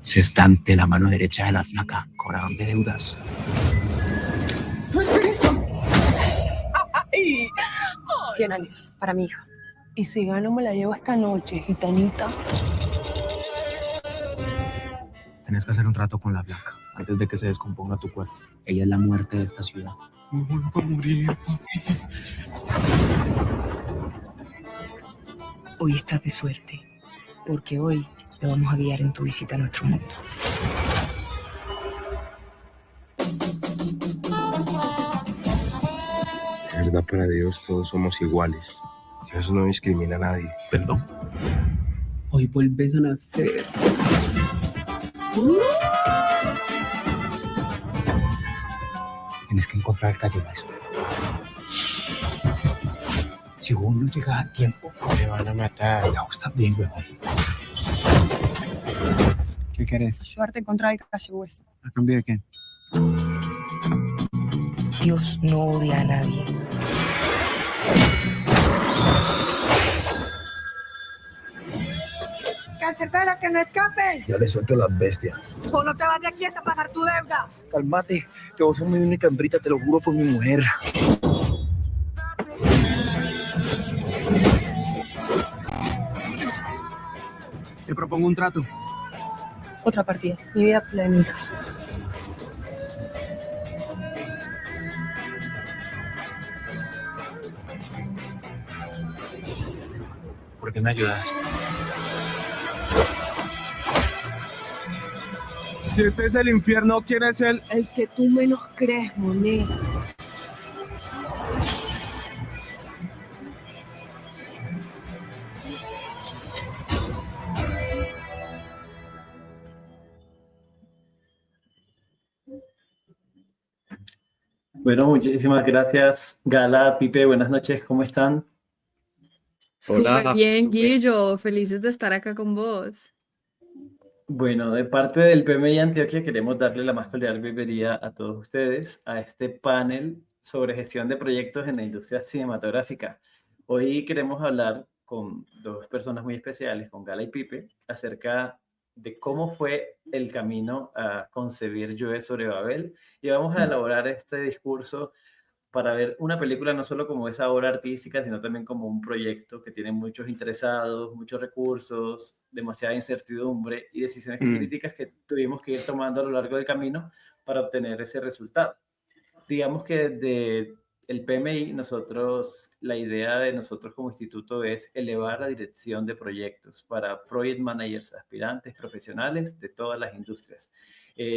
Ese es Dante, la mano derecha de la flaca, cobrador de deudas. ¡Ay! 100 años para mi hija. Y si gano me la llevo esta noche, gitanita. Tenés que hacer un trato con la flaca antes de que se descomponga tu cuerpo. Ella es la muerte de esta ciudad. Me vuelvo a morir, papi. Hoy estás de suerte, porque hoy te vamos a guiar en tu visita a nuestro mundo. La verdad, para Dios todos somos iguales. Dios no discrimina a nadie. Perdón. Hoy vuelves a nacer. Tienes que encontrar el calle Hueso. Si vos no llegas a tiempo, Me van a matar. ya vos también, huevón. ¿Qué querés? Ayudarte a encontrar el calle Hueso. ¿A cambio de qué? Dios no odia a nadie. ¡Espera, que no escapen! Ya le suelto las bestias. ¡O no te vas de aquí hasta pagar tu deuda! Cálmate, que vos sos mi única hembrita, te lo juro por mi mujer. Te propongo un trato. Otra partida. Mi vida por la de mi hija. ¿Por qué me ayudas? Si este es el infierno, ¿quién es él? El que tú menos crees, Monet. Bueno, muchísimas gracias, Gala, Pipe, buenas noches, ¿cómo están? Súper Hola. bien, Guillo. Felices de estar acá con vos. Bueno, de parte del PMI Antioquia queremos darle la más cordial bienvenida a todos ustedes a este panel sobre gestión de proyectos en la industria cinematográfica. Hoy queremos hablar con dos personas muy especiales, con Gala y Pipe, acerca de cómo fue el camino a concebir Llueve sobre Babel, y vamos a elaborar este discurso para ver una película no solo como esa obra artística, sino también como un proyecto que tiene muchos interesados, muchos recursos, demasiada incertidumbre y decisiones críticas que tuvimos que ir tomando a lo largo del camino para obtener ese resultado. Digamos que desde el PMI, la idea de nosotros como instituto es elevar la dirección de proyectos para project managers, aspirantes, profesionales de todas las industrias.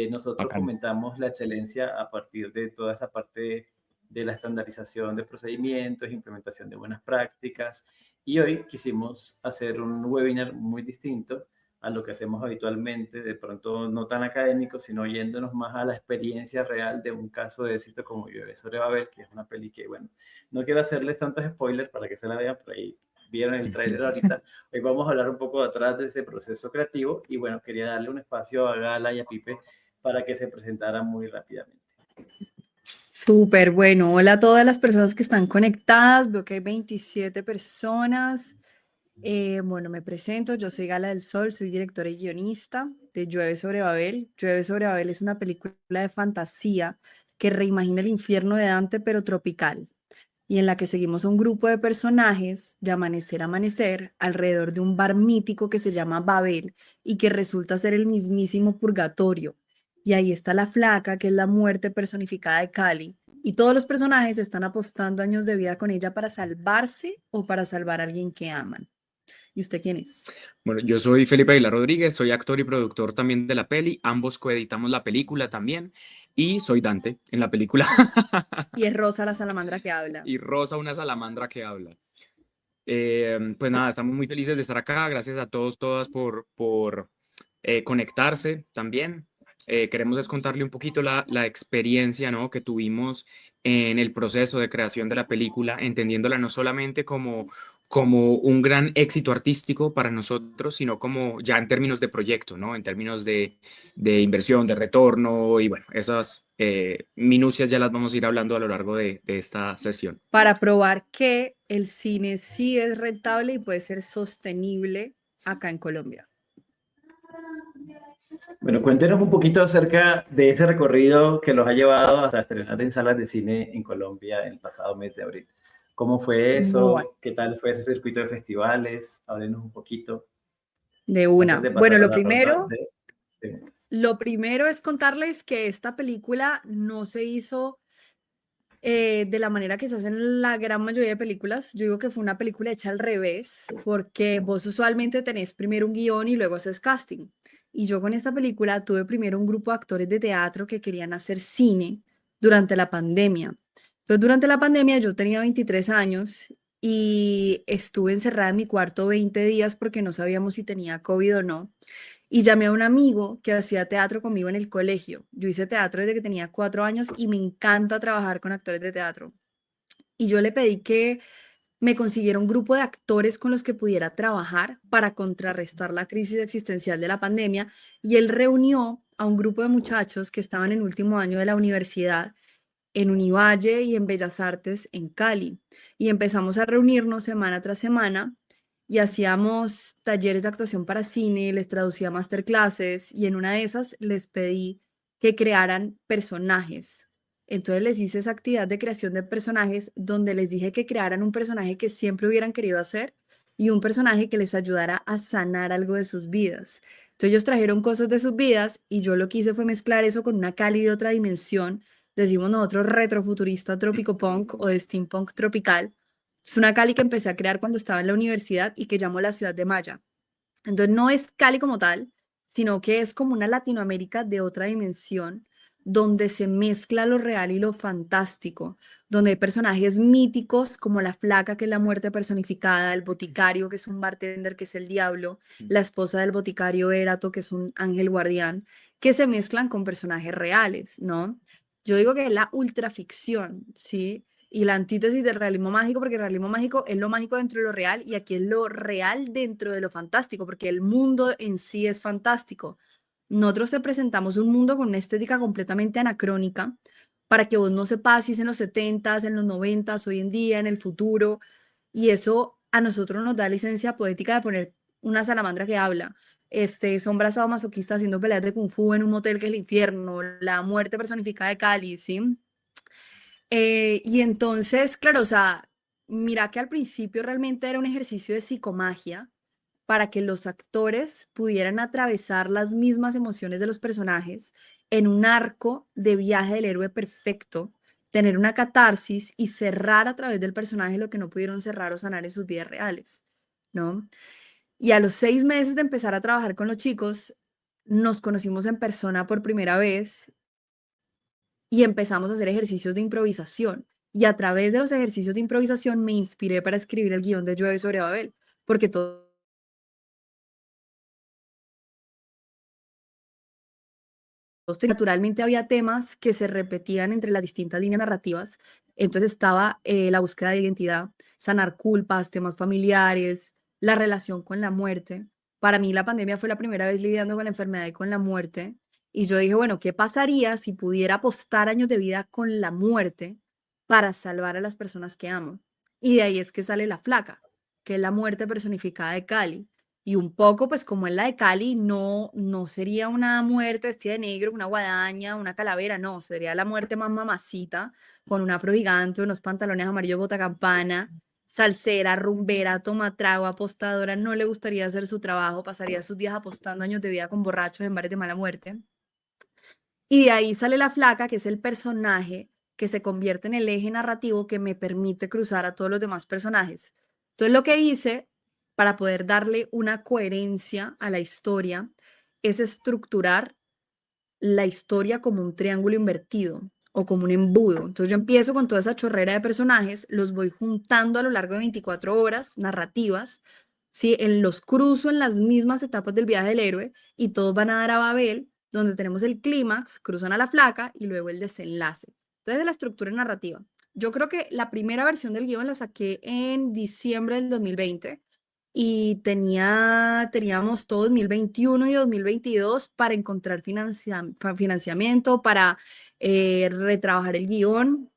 Nosotros Bacán. fomentamos la excelencia a partir de toda esa parte de la estandarización de procedimientos, implementación de buenas prácticas, y hoy quisimos hacer un webinar muy distinto a lo que hacemos habitualmente, de pronto no tan académico, sino yéndonos más a la experiencia real de un caso de éxito como Llueve sobre Babel, que es una peli que, bueno, no quiero hacerles tantos spoilers para que se la vean, por ahí vieron el tráiler ahorita. Hoy vamos a hablar un poco atrás de ese proceso creativo, y bueno, quería darle un espacio a Gala y a Pipe para que se presentaran muy rápidamente. Súper bueno. Hola a todas las personas que están conectadas. Veo que hay 27 personas. Bueno, me presento. Yo soy Gala del Sol, soy directora y guionista de Llueve sobre Babel. Llueve sobre Babel es una película de fantasía que reimagina el infierno de Dante, pero tropical, y en la que seguimos a un grupo de personajes de amanecer a amanecer alrededor de un bar mítico que se llama Babel y que resulta ser el mismísimo purgatorio. Y ahí está la flaca, que es la muerte personificada de Cali, y todos los personajes están apostando años de vida con ella para salvarse o para salvar a alguien que aman. ¿Y usted quién es? Bueno, yo soy Felipe Aguilar Rodríguez, soy actor y productor también de la peli. Ambos coeditamos la película también. Y soy Dante en la película. Y es Rosa la salamandra que habla. Y Rosa, una salamandra que habla. Pues nada, estamos muy felices de estar acá. Gracias a todos, todas por conectarse también. Queremos es contarle un poquito la experiencia, ¿no?, que tuvimos en el proceso de creación de la película, entendiéndola no solamente como un gran éxito artístico para nosotros, sino como ya en términos de proyecto, ¿no?, en términos de inversión, de retorno, y bueno, esas minucias ya las vamos a ir hablando a lo largo de esta sesión. Para probar que el cine sí es rentable y puede ser sostenible acá en Colombia. Bueno, cuéntenos un poquito acerca de ese recorrido que los ha llevado hasta estrenar en salas de cine en Colombia el pasado mes de abril. ¿Cómo fue Bueno, eso? ¿Qué tal fue ese circuito de festivales? Háblenos un poquito de antes una. de Bueno, pasar a la ronda de... lo primero es contarles que esta película no se hizo de la manera que se hacen la gran mayoría de películas. Yo digo que fue una película hecha al revés, porque vos usualmente tenés primero un guión y luego haces casting. Y yo con esta película tuve primero un grupo de actores de teatro que querían hacer cine durante la pandemia. Entonces, durante la pandemia yo tenía 23 años y estuve encerrada en mi cuarto 20 días porque no sabíamos si tenía COVID o no. Y llamé a un amigo que hacía teatro conmigo en el colegio. Yo hice teatro desde que tenía 4 años y me encanta trabajar con actores de teatro. Y yo le pedí que me consiguiera un grupo de actores con los que pudiera trabajar para contrarrestar la crisis existencial de la pandemia. Y él reunió a un grupo de muchachos que estaban en último año de la universidad en Univalle y en Bellas Artes en Cali. Y empezamos a reunirnos semana tras semana y hacíamos talleres de actuación para cine, les traducía masterclasses y en una de esas les pedí que crearan personajes. Entonces les hice esa actividad de creación de personajes donde les dije que crearan un personaje que siempre hubieran querido hacer y un personaje que les ayudara a sanar algo de sus vidas. Entonces ellos trajeron cosas de sus vidas y yo lo que hice fue mezclar eso con una Cali de otra dimensión, decimos nosotros retrofuturista trópico punk o de steampunk tropical. Es una Cali que empecé a crear cuando estaba en la universidad y que llamo la ciudad de Maya. Entonces no es Cali como tal, sino que es como una Latinoamérica de otra dimensión, donde se mezcla lo real y lo fantástico, donde hay personajes míticos como la flaca, que es la muerte personificada, el boticario, que es un bartender, que es el diablo, la esposa del boticario Erato, que es un ángel guardián, que se mezclan con personajes reales, ¿no? Yo digo que es la ultraficción, ¿sí? Y la antítesis del realismo mágico, porque el realismo mágico es lo mágico dentro de lo real y aquí es lo real dentro de lo fantástico, porque el mundo en sí es fantástico. Nosotros te presentamos un mundo con una estética completamente anacrónica para que vos no sepas si es en los 70s, en los 90s, hoy en día, en el futuro. Y eso a nosotros nos da licencia poética de poner una salamandra que habla, sombra sadomasoquista haciendo peleas de kung fu en un motel que es el infierno, la muerte personificada de Cali, ¿sí? Y entonces, claro, o sea, mira que al principio realmente era un ejercicio de psicomagia para que los actores pudieran atravesar las mismas emociones de los personajes en un arco de viaje del héroe perfecto, tener una catarsis y cerrar a través del personaje lo que no pudieron cerrar o sanar en sus vidas reales, ¿no? Y a los 6 meses de empezar a trabajar con los chicos, nos conocimos en persona por primera vez y empezamos a hacer ejercicios de improvisación. Y a través de los ejercicios de improvisación me inspiré para escribir el guión de Llueve sobre Babel, porque todos naturalmente había temas que se repetían entre las distintas líneas narrativas. Entonces estaba la búsqueda de identidad, sanar culpas, temas familiares, la relación con la muerte. Para mí la pandemia fue la primera vez lidiando con la enfermedad y con la muerte. Y yo dije, bueno, ¿qué pasaría si pudiera apostar años de vida con la muerte para salvar a las personas que amo? Y de ahí es que sale La Flaca, que es la muerte personificada de Cali. Y un poco, pues como en la de Cali, no sería una muerte vestida de negro, una guadaña, una calavera, no, sería la muerte más mamacita, con un afro gigante, unos pantalones amarillos botacampana, salsera, rumbera, toma trago, apostadora, no le gustaría hacer su trabajo, pasaría sus días apostando años de vida con borrachos en bares de mala muerte. Y de ahí sale La Flaca, que es el personaje que se convierte en el eje narrativo que me permite cruzar a todos los demás personajes. Entonces lo que hice para poder darle una coherencia a la historia es estructurar la historia como un triángulo invertido o como un embudo. Entonces yo empiezo con toda esa chorrera de personajes, los voy juntando a lo largo de 24 horas narrativas, ¿sí? Los cruzo en las mismas etapas del viaje del héroe y todos van a dar a Babel, donde tenemos el clímax, cruzan a La Flaca y luego el desenlace. Entonces de la estructura narrativa. Yo creo que la primera versión del guión la saqué en diciembre del 2020 y teníamos todo 2021 y 2022 para encontrar financiamiento, para retrabajar el guión.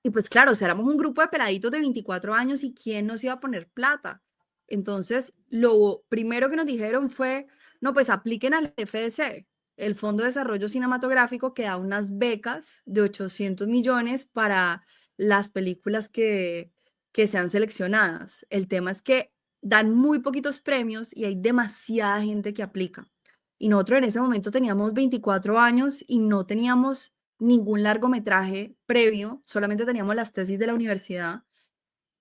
Y pues claro, o sea, éramos un grupo de peladitos de 24 años y ¿quién nos iba a poner plata? Entonces, lo primero que nos dijeron fue, no, pues apliquen al FDC, el Fondo de Desarrollo Cinematográfico, que da unas becas de 800 millones para las películas que sean seleccionadas. El tema es que dan muy poquitos premios y hay demasiada gente que aplica. Y nosotros en ese momento teníamos 24 años y no teníamos ningún largometraje previo, solamente teníamos las tesis de la universidad.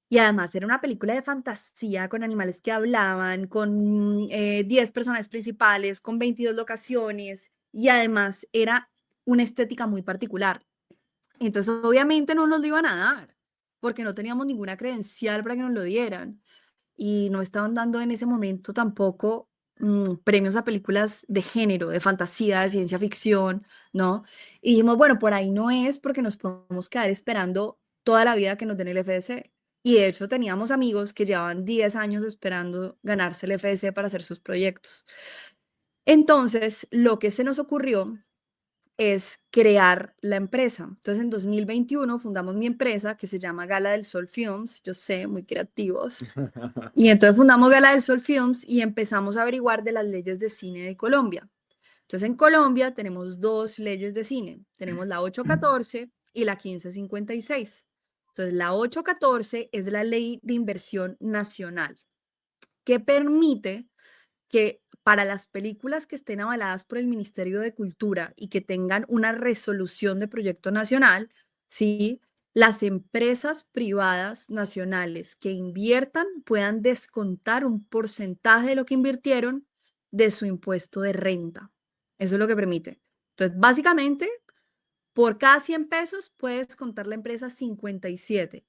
Y además era una película de fantasía con animales que hablaban, con 10 personajes principales, con 22 locaciones y además era una estética muy particular. Entonces obviamente no nos lo iban a dar porque no teníamos ninguna credencial para que nos lo dieran y no estaban dando en ese momento tampoco premios a películas de género, de fantasía, de ciencia ficción, ¿no? Y dijimos, bueno, por ahí no es porque nos podemos quedar esperando toda la vida que nos den el FDC. Y de hecho teníamos amigos que llevaban 10 años esperando ganarse el FDC para hacer sus proyectos. Entonces, lo que se nos ocurrió es crear la empresa. Entonces, en 2021 fundamos mi empresa que se llama Gala del Sol Films. Yo sé, muy creativos. Y entonces fundamos Gala del Sol Films y empezamos a averiguar de las leyes de cine de Colombia. Entonces, en Colombia tenemos dos leyes de cine. Tenemos la 814 y la 1556. Entonces, la 814 es la ley de inversión nacional que permite que para las películas que estén avaladas por el Ministerio de Cultura y que tengan una resolución de proyecto nacional, ¿sí? Las empresas privadas nacionales que inviertan puedan descontar un porcentaje de lo que invirtieron de su impuesto de renta. Eso es lo que permite. Entonces, básicamente, por cada 100 pesos puede descontar la empresa 57.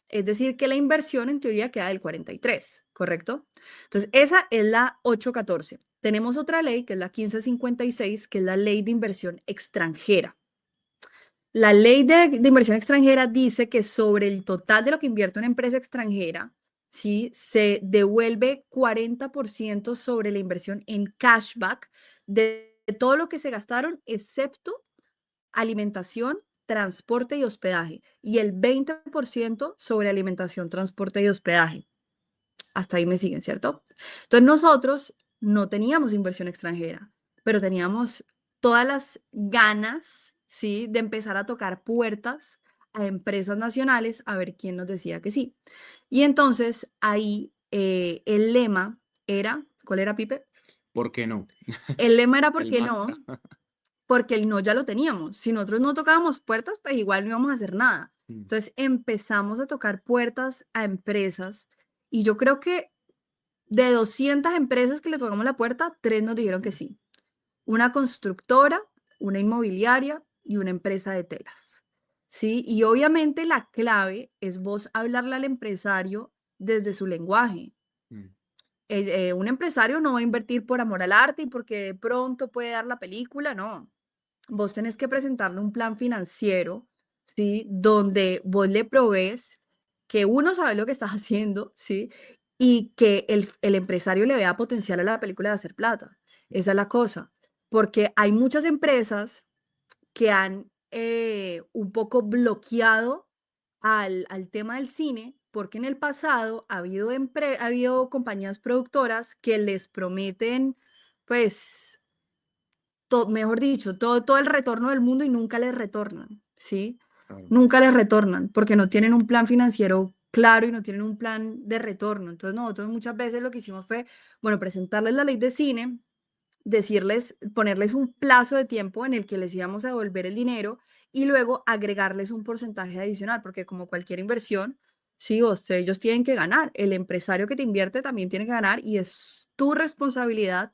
Es decir, que la inversión en teoría queda del 43, ¿correcto? Entonces, esa es la 814. Tenemos otra ley, que es la 1556, que es la ley de inversión extranjera. La ley de inversión extranjera dice que sobre el total de lo que invierte una empresa extranjera, ¿sí? Se devuelve 40% sobre la inversión en cashback de todo lo que se gastaron, excepto alimentación, transporte y hospedaje, y el 20% sobre alimentación, transporte y hospedaje. Hasta ahí me siguen, ¿cierto? Entonces nosotros no teníamos inversión extranjera, pero teníamos todas las ganas, ¿sí? De empezar a tocar puertas a empresas nacionales a ver quién nos decía que sí. Y entonces ahí el lema era, ¿cuál era, Pipe? ¿Por qué no? El lema era El ¿por qué no? mantra. Porque el no ya lo teníamos. Si nosotros no tocábamos puertas, pues igual no íbamos a hacer nada. Entonces empezamos a tocar puertas a empresas y yo creo que de 200 empresas que le tocamos la puerta, 3 nos dijeron que sí. Una constructora, una inmobiliaria y una empresa de telas. ¿Sí? Y obviamente la clave es vos hablarle al empresario desde su lenguaje. Un empresario no va a invertir por amor al arte y porque de pronto puede dar la película, no. Vos tenés que presentarle un plan financiero, ¿sí? Donde vos le provees que uno sabe lo que estás haciendo, ¿sí? Y que el empresario le vea potencial a la película de hacer plata. Esa es la cosa. Porque hay muchas empresas que han un poco bloqueado al tema del cine, porque en el pasado ha habido compañías productoras que les prometen, pues, mejor dicho, todo el retorno del mundo y nunca les retornan, ¿sí? Claro. Nunca les retornan porque no tienen un plan financiero claro y no tienen un plan de retorno. Entonces nosotros muchas veces lo que hicimos fue, bueno, presentarles la ley de cine, decirles, ponerles un plazo de tiempo en el que les íbamos a devolver el dinero y luego agregarles un porcentaje adicional, porque como cualquier inversión, sí, ellos tienen que ganar. El empresario que te invierte también tiene que ganar y es tu responsabilidad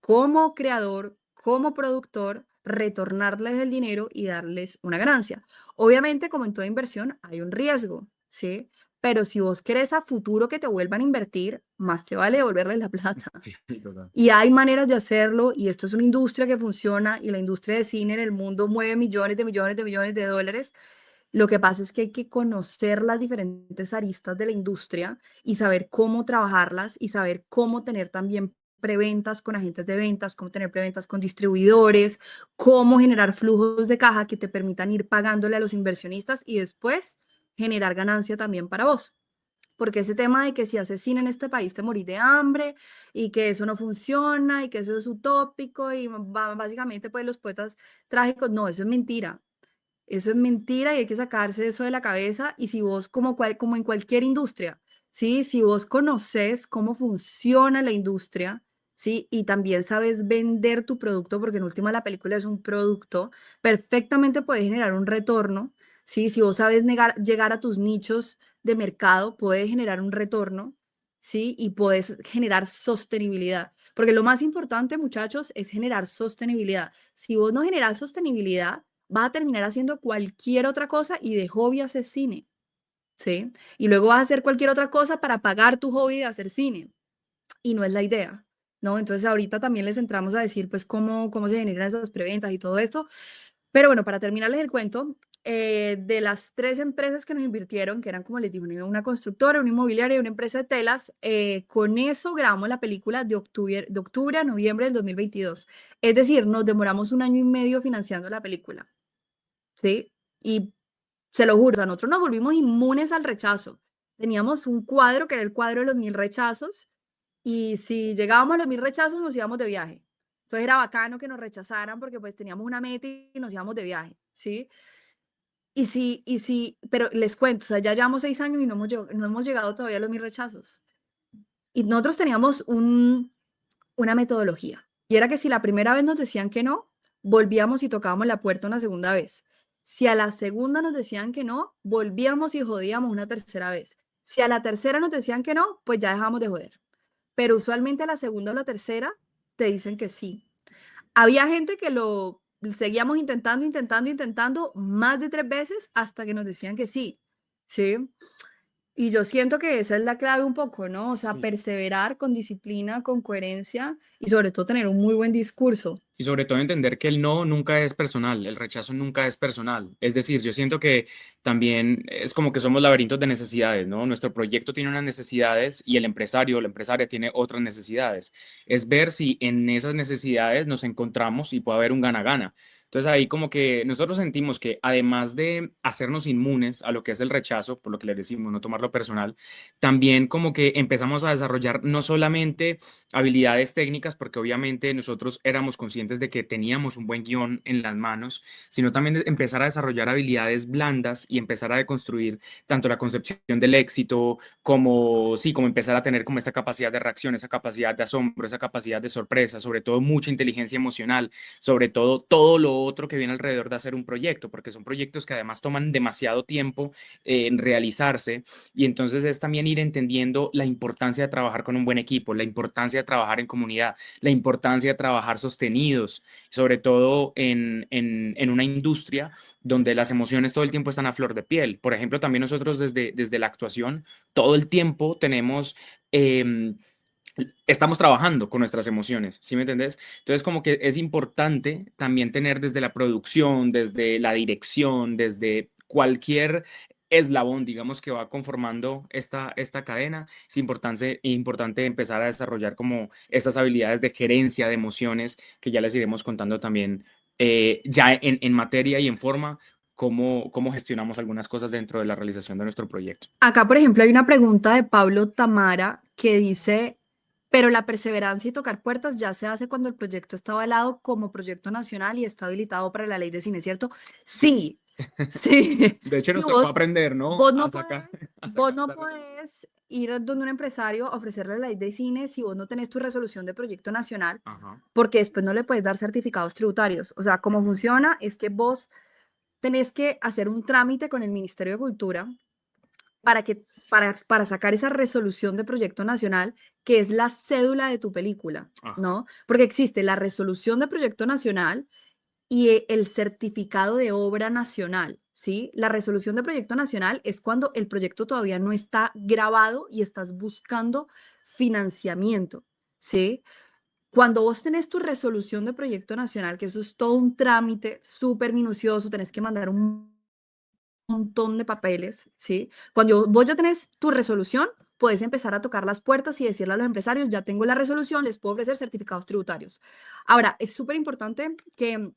como creador, como productor, retornarles el dinero y darles una ganancia. Obviamente, como en toda inversión, hay un riesgo, ¿sí? Pero si vos querés a futuro que te vuelvan a invertir, más te vale devolverles la plata. Sí, total. Y hay maneras de hacerlo, y esto es una industria que funciona, y la industria de cine en el mundo mueve millones de millones de millones de dólares. Lo que pasa es que hay que conocer las diferentes aristas de la industria y saber cómo trabajarlas y saber cómo tener también preventas con agentes de ventas, cómo tener preventas con distribuidores, cómo generar flujos de caja que te permitan ir pagándole a los inversionistas y después generar ganancia también para vos. porque ese tema de que si haces cine en este país te morís de hambre y que eso no funciona y que eso es utópico y básicamente pues los poetas trágicos, no, eso es mentira. Eso es mentira y hay que sacarse eso de la cabeza. Y si vos, como en cualquier industria, ¿sí? Si vos conoces cómo funciona la industria, ¿sí? Y también sabes vender tu producto, porque en última la película es un producto, perfectamente puedes generar un retorno, ¿sí? Si vos sabes llegar a tus nichos de mercado, puedes generar un retorno, ¿sí? Y puedes generar sostenibilidad. Porque lo más importante, muchachos, es generar sostenibilidad. Si vos no generas sostenibilidad, vas a terminar haciendo cualquier otra cosa y de hobby haces cine, ¿sí? Y luego vas a hacer cualquier otra cosa para pagar tu hobby de hacer cine. Y no es la idea, ¿no? Entonces ahorita también les entramos a decir pues cómo se generan esas preventas y todo esto. Pero bueno, para terminarles el cuento, de las 3 empresas que nos invirtieron, que eran como les digo, una constructora, una inmobiliaria y una empresa de telas, con eso grabamos la película de octubre a noviembre del 2022. Es decir, nos demoramos 1 año y medio financiando la película. ¿Sí? Y se lo juro, o sea, nosotros nos volvimos inmunes al rechazo. Teníamos un cuadro que era el cuadro de los 1000 rechazos y si llegábamos a los 1000 rechazos nos íbamos de viaje. Entonces era bacano que nos rechazaran porque pues teníamos una meta y nos íbamos de viaje, ¿sí? Pero les cuento, o sea, ya llevamos 6 años y no hemos llegado todavía a los 1000 rechazos. Y nosotros teníamos una metodología y era que si la primera vez nos decían que no, volvíamos y tocábamos la puerta una segunda vez. Si a la segunda nos decían que no, volvíamos y jodíamos una tercera vez. Si a la tercera nos decían que no, pues ya dejamos de joder. Pero usualmente a la segunda o la tercera te dicen que sí. Había gente que lo seguíamos intentando más de 3 veces hasta que nos decían que sí, ¿sí? Y yo siento que esa es la clave un poco, ¿no? O sea, Sí. perseverar con disciplina, con coherencia y sobre todo tener un muy buen discurso. Y sobre todo entender que el no nunca es personal, el rechazo nunca es personal. Es decir, yo siento que también es como que somos laberintos de necesidades, ¿no? Nuestro proyecto tiene unas necesidades y el empresario o la empresaria tiene otras necesidades. Es ver si en esas necesidades nos encontramos y puede haber un gana-gana. Entonces ahí como que nosotros sentimos que además de hacernos inmunes a lo que es el rechazo, por lo que les decimos, no tomarlo personal, también como que empezamos a desarrollar no solamente habilidades técnicas, porque obviamente nosotros éramos conscientes de que teníamos un buen guión en las manos, sino también de empezar a desarrollar habilidades blandas y empezar a deconstruir tanto la concepción del éxito como, sí, como empezar a tener como esa capacidad de reacción, esa capacidad de asombro, esa capacidad de sorpresa, sobre todo mucha inteligencia emocional, sobre todo lo otro que viene alrededor de hacer un proyecto, porque son proyectos que además toman demasiado tiempo en realizarse y entonces es también ir entendiendo la importancia de trabajar con un buen equipo, la importancia de trabajar en comunidad, la importancia de trabajar sostenidos, sobre todo en una industria donde las emociones todo el tiempo están a flor de piel. Por ejemplo, también nosotros desde la actuación todo el tiempo tenemos... estamos trabajando con nuestras emociones, ¿sí me entendés? Entonces, como que es importante también tener desde la producción, desde la dirección, desde cualquier eslabón, digamos, que va conformando esta cadena, es importante empezar a desarrollar como estas habilidades de gerencia de emociones que ya les iremos contando también ya en materia y en forma, cómo gestionamos algunas cosas dentro de la realización de nuestro proyecto. Acá, por ejemplo, hay una pregunta de Pablo Tamara que dice, pero la perseverancia y tocar puertas ya se hace cuando el proyecto está avalado como proyecto nacional y está habilitado para la ley de cine, ¿cierto? Sí, sí. De hecho, Sí, nos tocó aprender, ¿no? vos no A sacar, podés, a vos sacar no esa resolución. podés ir donde un empresario a ofrecerle la ley de cine si vos no tenés tu resolución de proyecto nacional, Ajá. porque después no le puedes dar certificados tributarios. O sea, cómo funciona es que vos tenés que hacer un trámite con el Ministerio de Cultura para sacar esa resolución de proyecto nacional, que es la cédula de tu película, Ajá. ¿no? Porque existe la resolución de proyecto nacional y el certificado de obra nacional, ¿sí? La resolución de proyecto nacional es cuando el proyecto todavía no está grabado y estás buscando financiamiento, ¿sí? Cuando vos tenés tu resolución de proyecto nacional, que eso es todo un trámite súper minucioso, tenés que mandar un montón de papeles, ¿sí? Cuando vos ya tenés tu resolución, puedes empezar a tocar las puertas y decirle a los empresarios, ya tengo la resolución, les puedo ofrecer certificados tributarios. Ahora, es súper importante que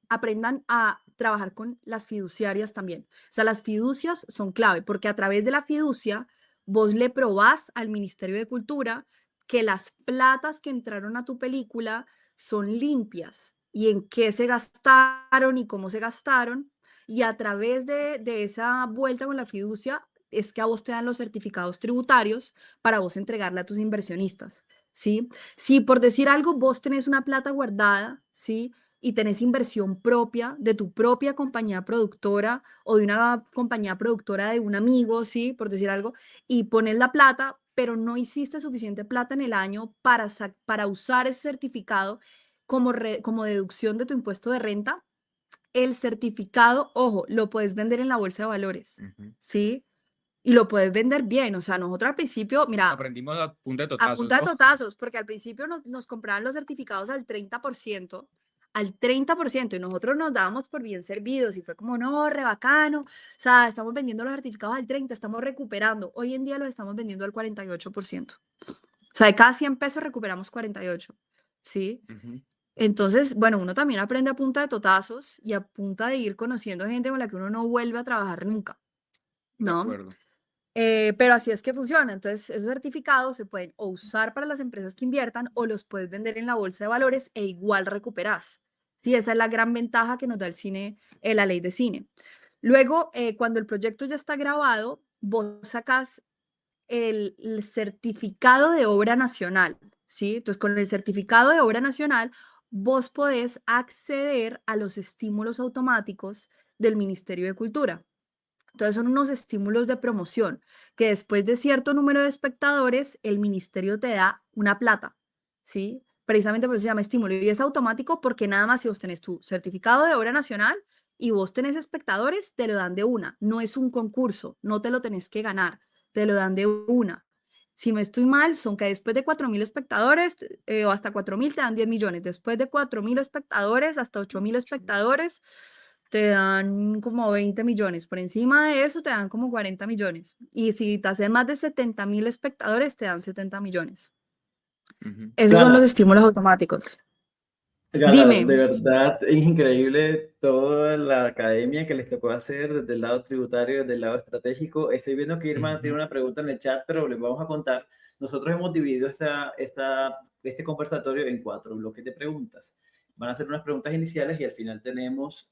aprendan a trabajar con las fiduciarias también. O sea, las fiducias son clave porque a través de la fiducia vos le probás al Ministerio de Cultura que las platas que entraron a tu película son limpias y en qué se gastaron y cómo se gastaron. Y a través de esa vuelta con la fiducia es que a vos te dan los certificados tributarios para vos entregarle a tus inversionistas, ¿sí? Si por decir algo vos tenés una plata guardada, ¿sí? Y tenés inversión propia de tu propia compañía productora o de una compañía productora de un amigo, ¿sí? Por decir algo, y pones la plata, pero no hiciste suficiente plata en el año para usar ese certificado como deducción de tu impuesto de renta, el certificado, ojo, lo puedes vender en la bolsa de valores, ¿sí? Y lo puedes vender bien. O sea, nosotros al principio, mira, Aprendimos a punta de a totazos, punta de ¿no? totazos, porque al principio nos compraban los certificados al 30%, y nosotros nos dábamos por bien servidos y fue como, no, re bacano, o sea, estamos vendiendo los certificados al 30%, estamos recuperando. Hoy en día los estamos vendiendo al 48%. O sea, de cada 100 pesos recuperamos 48, ¿sí? Ujú, Entonces, bueno, uno también aprende a punta de totazos y a punta de ir conociendo gente con la que uno no vuelve a trabajar nunca, de ¿no? acuerdo. Pero así es que funciona. Entonces, esos certificados se pueden o usar para las empresas que inviertan o los puedes vender en la bolsa de valores e igual recuperas. Sí, esa es la gran ventaja que nos da el cine, la ley de cine. Luego, cuando el proyecto ya está grabado, vos sacas el certificado de obra nacional, ¿sí? Entonces, con el certificado de obra nacional, vos podés acceder a los estímulos automáticos del Ministerio de Cultura. Entonces, son unos estímulos de promoción que después de cierto número de espectadores, el ministerio te da una plata, ¿sí? Precisamente por eso se llama estímulo. Y es automático porque nada más si vos tenés tu certificado de obra nacional y vos tenés espectadores, te lo dan de una. No es un concurso, no te lo tenés que ganar, te lo dan de una. Si no estoy mal, son que después de 4.000 espectadores o hasta 4.000 te dan 10 millones. Después de 4.000 espectadores, hasta 8.000 espectadores, te dan como 20 millones. Por encima de eso te dan como 40 millones. Y si te hacen más de 70.000 espectadores, te dan 70 millones. Ujú. Esos son los Gala, estímulos automáticos. Gala, Dime. de verdad es increíble toda la academia que les tocó hacer desde el lado tributario, desde el lado estratégico. Estoy viendo que Irma tiene una pregunta en el chat, pero les vamos a contar. Nosotros hemos dividido este conversatorio en 4 bloques de preguntas. Van a ser unas preguntas iniciales y al final tenemos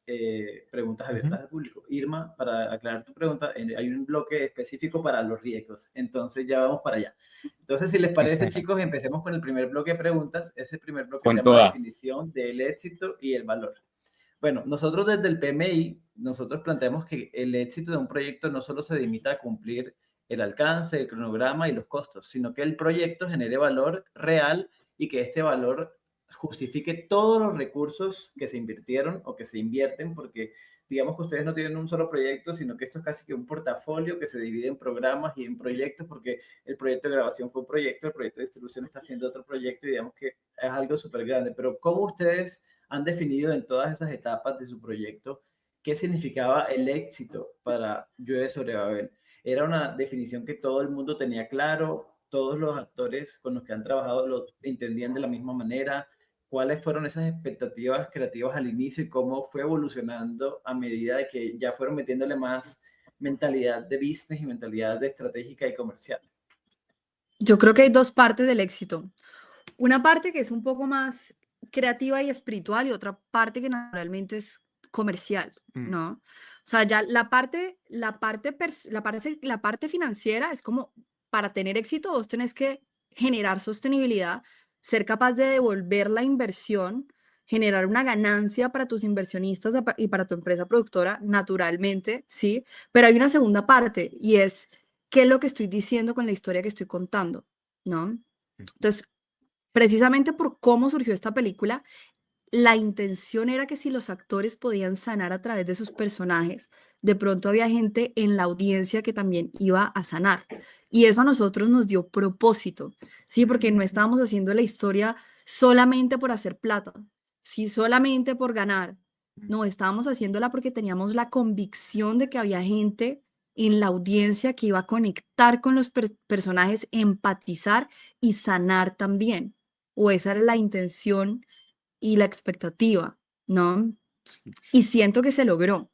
preguntas abiertas al público. Irma, para aclarar tu pregunta, hay un bloque específico para los riesgos. Entonces ya vamos para allá. Entonces, si les parece, chicos, empecemos con el primer bloque de preguntas. Ese primer bloque se Con llama la toda. definición del éxito y el valor. Bueno, nosotros desde el PMI, nosotros planteamos que el éxito de un proyecto no solo se limita a cumplir el alcance, el cronograma y los costos, sino que el proyecto genere valor real y que este valor justifique todos los recursos que se invirtieron o que se invierten, porque digamos que ustedes no tienen un solo proyecto, sino que esto es casi que un portafolio que se divide en programas y en proyectos, porque el proyecto de grabación fue un proyecto, el proyecto de distribución está haciendo otro proyecto y digamos que es algo súper grande. Pero ¿cómo ustedes han definido en todas esas etapas de su proyecto qué significaba el éxito para Llueve sobre Babel? ¿Era una definición que todo el mundo tenía claro? ¿Todos los actores con los que han trabajado lo entendían de la misma manera? ¿Cuáles fueron esas expectativas creativas al inicio y cómo fue evolucionando a medida de que ya fueron metiéndole más mentalidad de business y mentalidad de estratégica y comercial? Yo creo que hay dos partes del éxito. Una parte que es un poco más creativa y espiritual y otra parte que naturalmente es comercial, ¿no? O sea, ya la parte financiera es como para tener éxito vos tenés que generar sostenibilidad, ser capaz de devolver la inversión, generar una ganancia para tus inversionistas y para tu empresa productora, naturalmente, ¿sí? Pero hay una segunda parte y es qué es lo que estoy diciendo con la historia que estoy contando, ¿no? Entonces, precisamente por cómo surgió esta película, la intención era que si los actores podían sanar a través de sus personajes, de pronto había gente en la audiencia que también iba a sanar. Y eso a nosotros nos dio propósito, ¿sí? Porque no estábamos haciendo la historia solamente por hacer plata, ¿sí? Solamente por ganar. No, estábamos haciéndola porque teníamos la convicción de que había gente en la audiencia que iba a conectar con los personajes, empatizar y sanar también. O esa era la intención y la expectativa, ¿no? Y siento que se logró.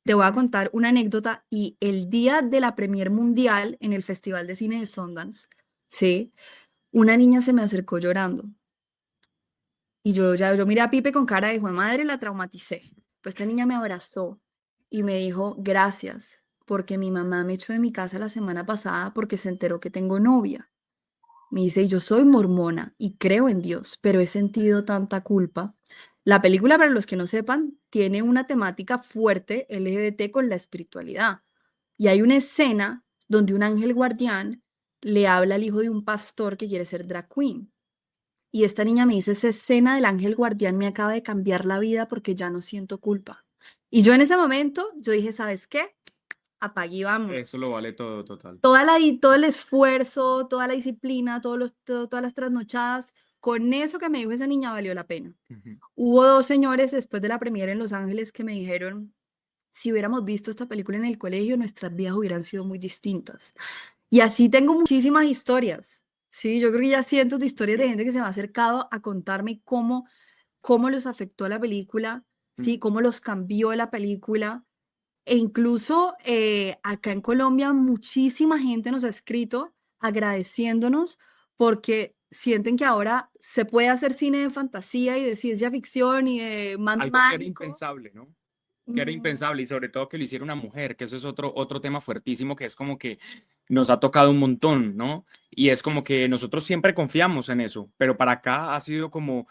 te voy a contar una anécdota y el día de la premier mundial en el Festival de Cine de Sundance, ¿sí? Una niña se me acercó llorando y yo miré a Pipe con cara de hijo de madre, la traumaticé. Pues esta niña me abrazó y me dijo, gracias, porque mi mamá me echó de mi casa la semana pasada porque se enteró que tengo novia. Me dice, yo soy mormona y creo en Dios, pero he sentido tanta culpa. La película, para los que no sepan, tiene una temática fuerte LGBT con la espiritualidad. Y hay una escena donde un ángel guardián le habla al hijo de un pastor que quiere ser drag queen. Y esta niña me dice, esa escena del ángel guardián me acaba de cambiar la vida porque ya no siento culpa. Y yo en ese momento, yo dije, ¿sabes qué? Apague y vámonos. Eso lo vale todo, total. Todo el esfuerzo, toda la disciplina, todas las trasnochadas, con eso que me dijo esa niña valió la pena. Ujú. Hubo dos señores después de la premiere en Los Ángeles que me dijeron, si hubiéramos visto esta película en el colegio, nuestras vidas hubieran sido muy distintas. Y así tengo muchísimas historias. Sí, yo creo que ya cientos de historias de gente que se me ha acercado a contarme cómo los afectó la película, sí, cómo los cambió la película. E incluso acá en Colombia muchísima gente nos ha escrito agradeciéndonos porque sienten que ahora se puede hacer cine de fantasía y de ciencia ficción y de más Algo que era mágico. impensable, ¿no? Que era impensable y sobre todo que lo hiciera una mujer, que eso es otro tema fuertísimo que es como que nos ha tocado un montón, ¿no? Y es como que nosotros siempre confiamos en eso, pero para acá ha sido como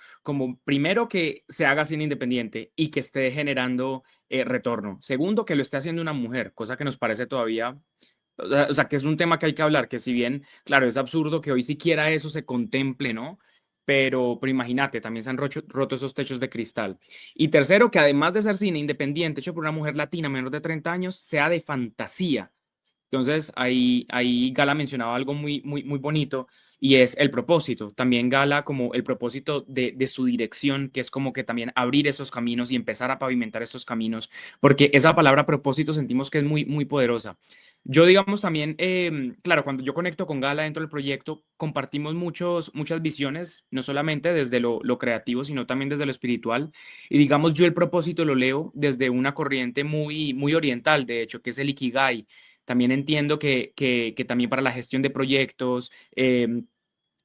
primero que se haga cine independiente y que esté generando retorno. Segundo, que lo esté haciendo una mujer, cosa que nos parece todavía, o sea, que es un tema que hay que hablar, que si bien, claro, es absurdo que hoy siquiera eso se contemple, ¿no? Pero imagínate, también se han roto esos techos de cristal. Y tercero, que además de ser cine independiente hecho por una mujer latina menor de 30 años, sea de fantasía. Entonces, ahí Gala mencionaba algo muy bonito y es el propósito. También Gala como el propósito de su dirección, que es como que también abrir esos caminos y empezar a pavimentar estos caminos, porque esa palabra propósito sentimos que es muy poderosa. Yo, digamos, también, claro, cuando yo conecto con Gala dentro del proyecto, compartimos muchas visiones, no solamente desde lo creativo, sino también desde lo espiritual. Y digamos, yo el propósito lo leo desde una corriente muy oriental, de hecho, que es el Ikigai. También entiendo que también para la gestión de proyectos,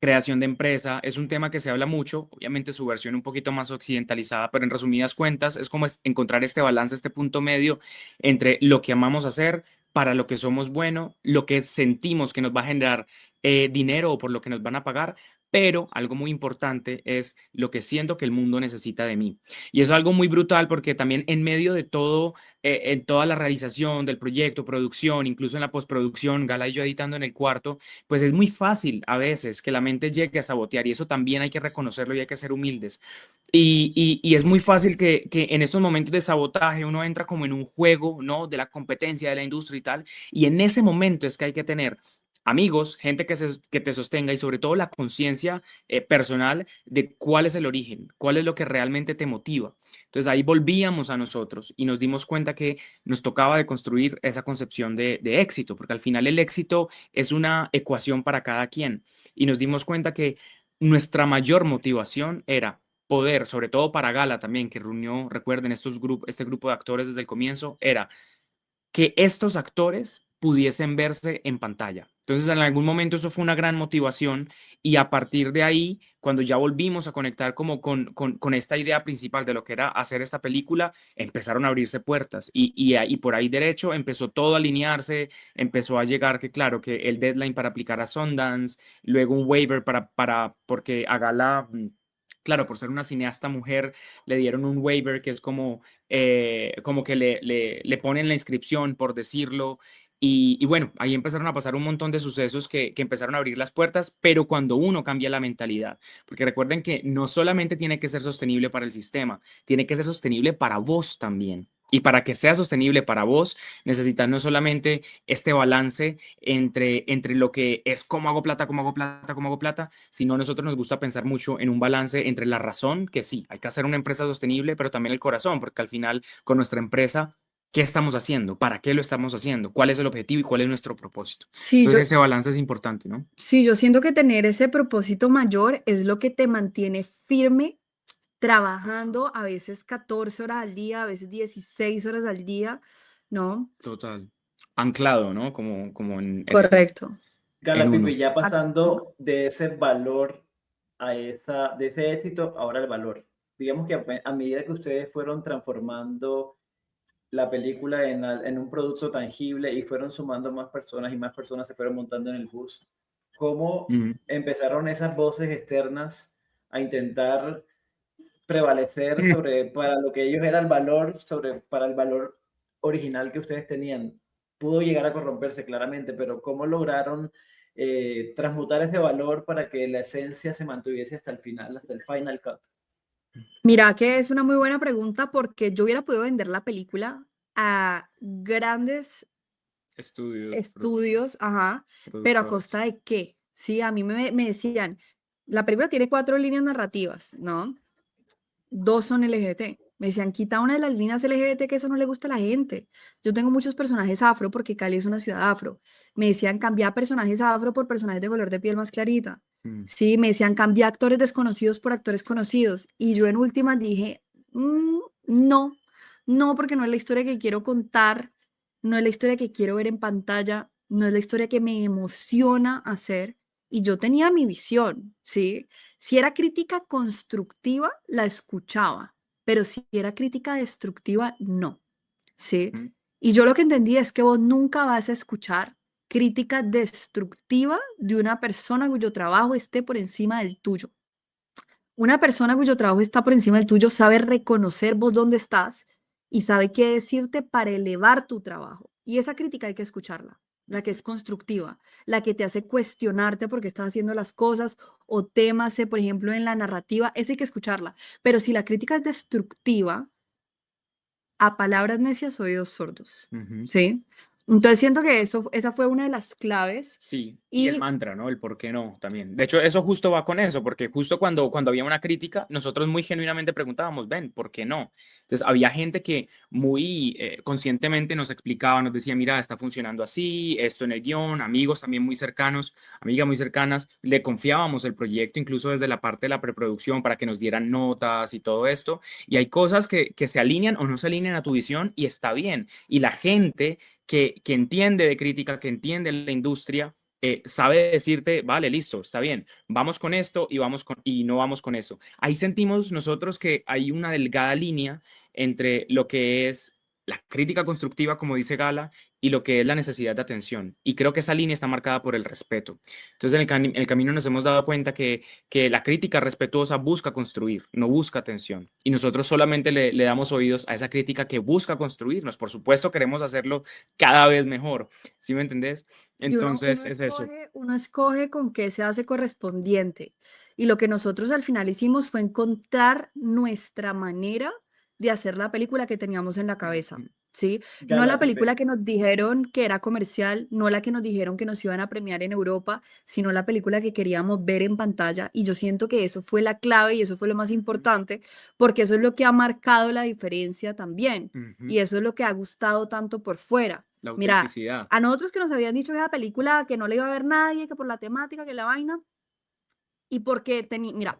creación de empresa, es un tema que se habla mucho, obviamente su versión un poquito más occidentalizada, pero en resumidas cuentas es como encontrar este balance, este punto medio entre lo que amamos hacer, para lo que somos buenos, lo que sentimos que nos va a generar dinero o por lo que nos van a pagar, pero algo muy importante es lo que siento que el mundo necesita de mí. Y eso es algo muy brutal porque también en medio de todo, en toda la realización del proyecto, producción, incluso en la postproducción, Gala y yo editando en el cuarto, pues es muy fácil a veces que la mente llegue a sabotear y eso también hay que reconocerlo y hay que ser humildes. Y es muy fácil que en estos momentos de sabotaje uno entra como en un juego, ¿no? De la competencia, de la industria y tal, y en ese momento es que hay que tener amigos, gente que te sostenga y sobre todo la conciencia personal de cuál es el origen, cuál es lo que realmente te motiva. Entonces ahí volvíamos a nosotros y nos dimos cuenta que nos tocaba de construir esa concepción de éxito, porque al final el éxito es una ecuación para cada quien. Y nos dimos cuenta que nuestra mayor motivación era poder, sobre todo para Gala también, que reunió, recuerden, este grupo de actores desde el comienzo, era que estos actores pudiesen verse en pantalla. Entonces, en algún momento eso fue una gran motivación y a partir de ahí, cuando ya volvimos a conectar como con esta idea principal de lo que era hacer esta película, empezaron a abrirse puertas y por ahí derecho empezó todo a alinearse, empezó a llegar que, claro, que el deadline para aplicar a Sundance, luego un waiver porque a Gala, claro, por ser una cineasta mujer, le dieron un waiver que es como que le ponen la inscripción, por decirlo. Y bueno, ahí empezaron a pasar un montón de sucesos que empezaron a abrir las puertas, pero cuando uno cambia la mentalidad, porque recuerden que no solamente tiene que ser sostenible para el sistema, tiene que ser sostenible para vos también. Y para que sea sostenible para vos, necesitas no solamente este balance entre lo que es cómo hago plata, cómo hago plata, cómo hago plata, sino a nosotros nos gusta pensar mucho en un balance entre la razón, que sí, hay que hacer una empresa sostenible, pero también el corazón, porque al final con nuestra empresa, ¿qué estamos haciendo? ¿Para qué lo estamos haciendo? ¿Cuál es el objetivo y cuál es nuestro propósito? Sí, Entonces ese balance es importante, ¿no? sí, yo siento que tener ese propósito mayor es lo que te mantiene firme trabajando a veces 14 horas al día, a veces 16 horas al día, ¿no? Total. Anclado, ¿no? Como Correcto. Gala en Pipe, uno. ya pasando de ese valor de ese éxito, ahora el valor. Digamos que a medida que ustedes fueron transformando la película en un producto tangible y fueron sumando más personas y más personas se fueron montando en el bus, ¿cómo Ujú. empezaron esas voces externas a intentar prevalecer para lo que ellos era el valor, para el valor original que ustedes tenían? Pudo llegar a corromperse claramente, pero ¿cómo lograron transmutar ese valor para que la esencia se mantuviese hasta el final, hasta el final cut? Mira que es una muy buena pregunta porque yo hubiera podido vender la película a grandes Estudios, estudios, ajá, pero ¿a costa productoras. de qué? Sí, a mí me decían, la película tiene 4 líneas narrativas, ¿no? 2 son LGBT. Me decían, quita una de las líneas LGBT que eso no le gusta a la gente. Yo tengo muchos personajes afro porque Cali es una ciudad afro. Me decían, cambia personajes afro por personajes de color de piel más clarita. Mm, Sí, me decían, cambia actores desconocidos por actores conocidos. Y yo en últimas dije, no, no, porque no es la historia que quiero contar, no es la historia que quiero ver en pantalla, no es la historia que me emociona hacer. Y yo tenía mi visión, ¿sí? Si era crítica constructiva, la escuchaba, pero si era crítica destructiva, no, ¿sí? mm, Y yo lo que entendí es que vos nunca vas a escuchar crítica destructiva de una persona cuyo trabajo esté por encima del tuyo. Una persona cuyo trabajo está por encima del tuyo sabe reconocer vos dónde estás y sabe qué decirte para elevar tu trabajo. Y esa crítica hay que escucharla, la que es constructiva, la que te hace cuestionarte por qué estás haciendo las cosas o temas, por ejemplo, en la narrativa, esa hay que escucharla. Pero si la crítica es destructiva, a palabras necias, oídos sordos, ujú. ¿sí? Entonces siento que esa fue una de las claves Sí, y el y mantra, ¿no? El por qué no también. De hecho, eso justo va con eso, porque justo cuando había una crítica, nosotros muy genuinamente preguntábamos, ven, ¿por qué no? Entonces, había gente que muy conscientemente nos explicaba, nos decía, mira, está funcionando así, esto en el guión, amigos también muy cercanos, amigas muy cercanas, le confiábamos el proyecto, incluso desde la parte de la preproducción, para que nos dieran notas y todo esto. Y hay cosas que se alinean o no se alinean a tu visión y está bien. Y la gente que entiende de crítica, que entiende la industria, sabe decirte, vale, listo, está bien, vamos con esto y no vamos con esto. Ahí sentimos nosotros que hay una delgada línea entre lo que es la crítica constructiva, como dice Gala, y lo que es la necesidad de atención. Y creo que esa línea está marcada por el respeto. Entonces, en el camino nos hemos dado cuenta que la crítica respetuosa busca construir, no busca atención. Y nosotros solamente le damos oídos a esa crítica que busca construirnos. Por supuesto, queremos hacerlo cada vez mejor. ¿Sí me entendés? y uno, Entonces, es eso. uno escoge con qué se hace correspondiente. Y lo que nosotros al final hicimos fue encontrar nuestra manera de hacer la película que teníamos en la cabeza, ¿sí? No Gala la película Pipe, que nos dijeron que era comercial, no la que nos dijeron que nos iban a premiar en Europa, sino la película que queríamos ver en pantalla. Y yo siento que eso fue la clave y eso fue lo más importante, porque eso es lo que ha marcado la diferencia también. Ujú. Y eso es lo que ha gustado tanto por fuera. La Mira, autenticidad. a nosotros que nos habían dicho que esa película que no la iba a ver nadie, que por la temática, que la vaina, y porque tenía, mira,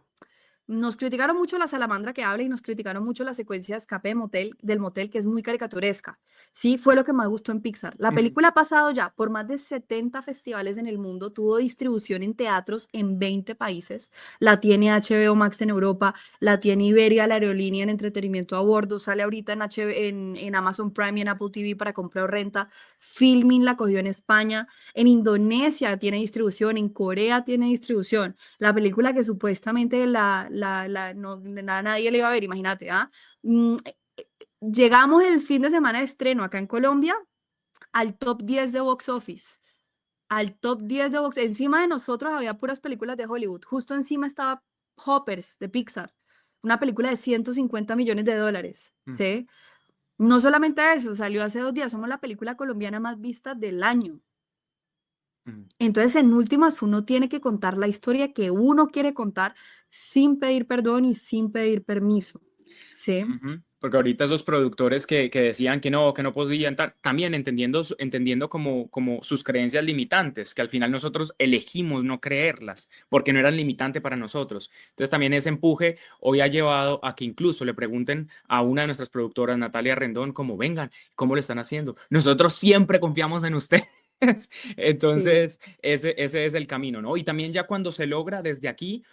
nos criticaron mucho la salamandra que habla y nos criticaron mucho la secuencia de escape de del motel, que es muy caricaturesca. Sí, fue lo que más gustó en Pixar. La Ujú. película ha pasado ya por más de 70 festivales en el mundo, tuvo distribución en teatros en 20 países, la tiene HBO Max en Europa, la tiene Iberia, la aerolínea en entretenimiento a bordo, sale ahorita en Amazon Prime y en Apple TV para compra o renta, Filmin la cogió en España, en Indonesia tiene distribución, en Corea tiene distribución. La película que supuestamente nadie le iba a ver, imagínate, ¿ah? Llegamos el fin de semana de estreno acá en Colombia al top 10 de box office. Al top 10 de box. Encima de nosotros había puras películas de Hollywood. Justo encima estaba Hoppers de Pixar, una película de 150 millones de dólares. Mm, ¿Sí? No solamente eso, salió hace 2 días. Somos la película colombiana más vista del año. mm. Entonces, en últimas, uno tiene que contar la historia que uno quiere contar sin pedir perdón y sin pedir permiso. Sí, Porque ahorita esos productores que decían que no podían, también entendiendo como sus creencias limitantes, que al final nosotros elegimos no creerlas, porque no eran limitante para nosotros. Entonces también ese empuje hoy ha llevado a que incluso le pregunten a una de nuestras productoras, Natalia Rendón, como vengan, ¿cómo lo están haciendo? Nosotros siempre confiamos en ustedes. sí. Entonces, ese es el camino, ¿no? Y también ya cuando se logra desde aquí,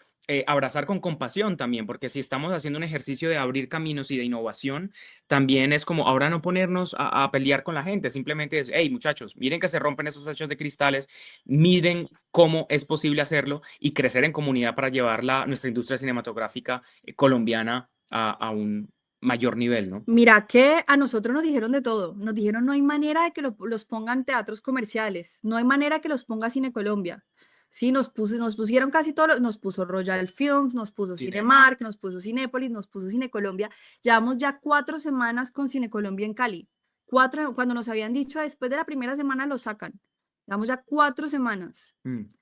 abrazar con compasión también, porque si estamos haciendo un ejercicio de abrir caminos y de innovación, también es como ahora no ponernos a pelear con la gente, simplemente es, hey muchachos, miren que se rompen esos techos de cristales, miren cómo es posible hacerlo y crecer en comunidad para llevar nuestra industria cinematográfica colombiana a un mayor nivel, ¿no? Mira que a nosotros nos dijeron de todo. Nos dijeron no hay manera de que los pongan teatros comerciales, no hay manera que los ponga Cine Colombia. Sí, nos pusieron casi todos, nos puso Royal Films, nos puso Cinemark, nos puso Cinépolis, nos puso Cine Colombia. Llevamos ya 4 semanas con Cine Colombia en Cali. Cuando nos habían dicho después de la primera semana lo sacan. Llevamos ya 4 semanas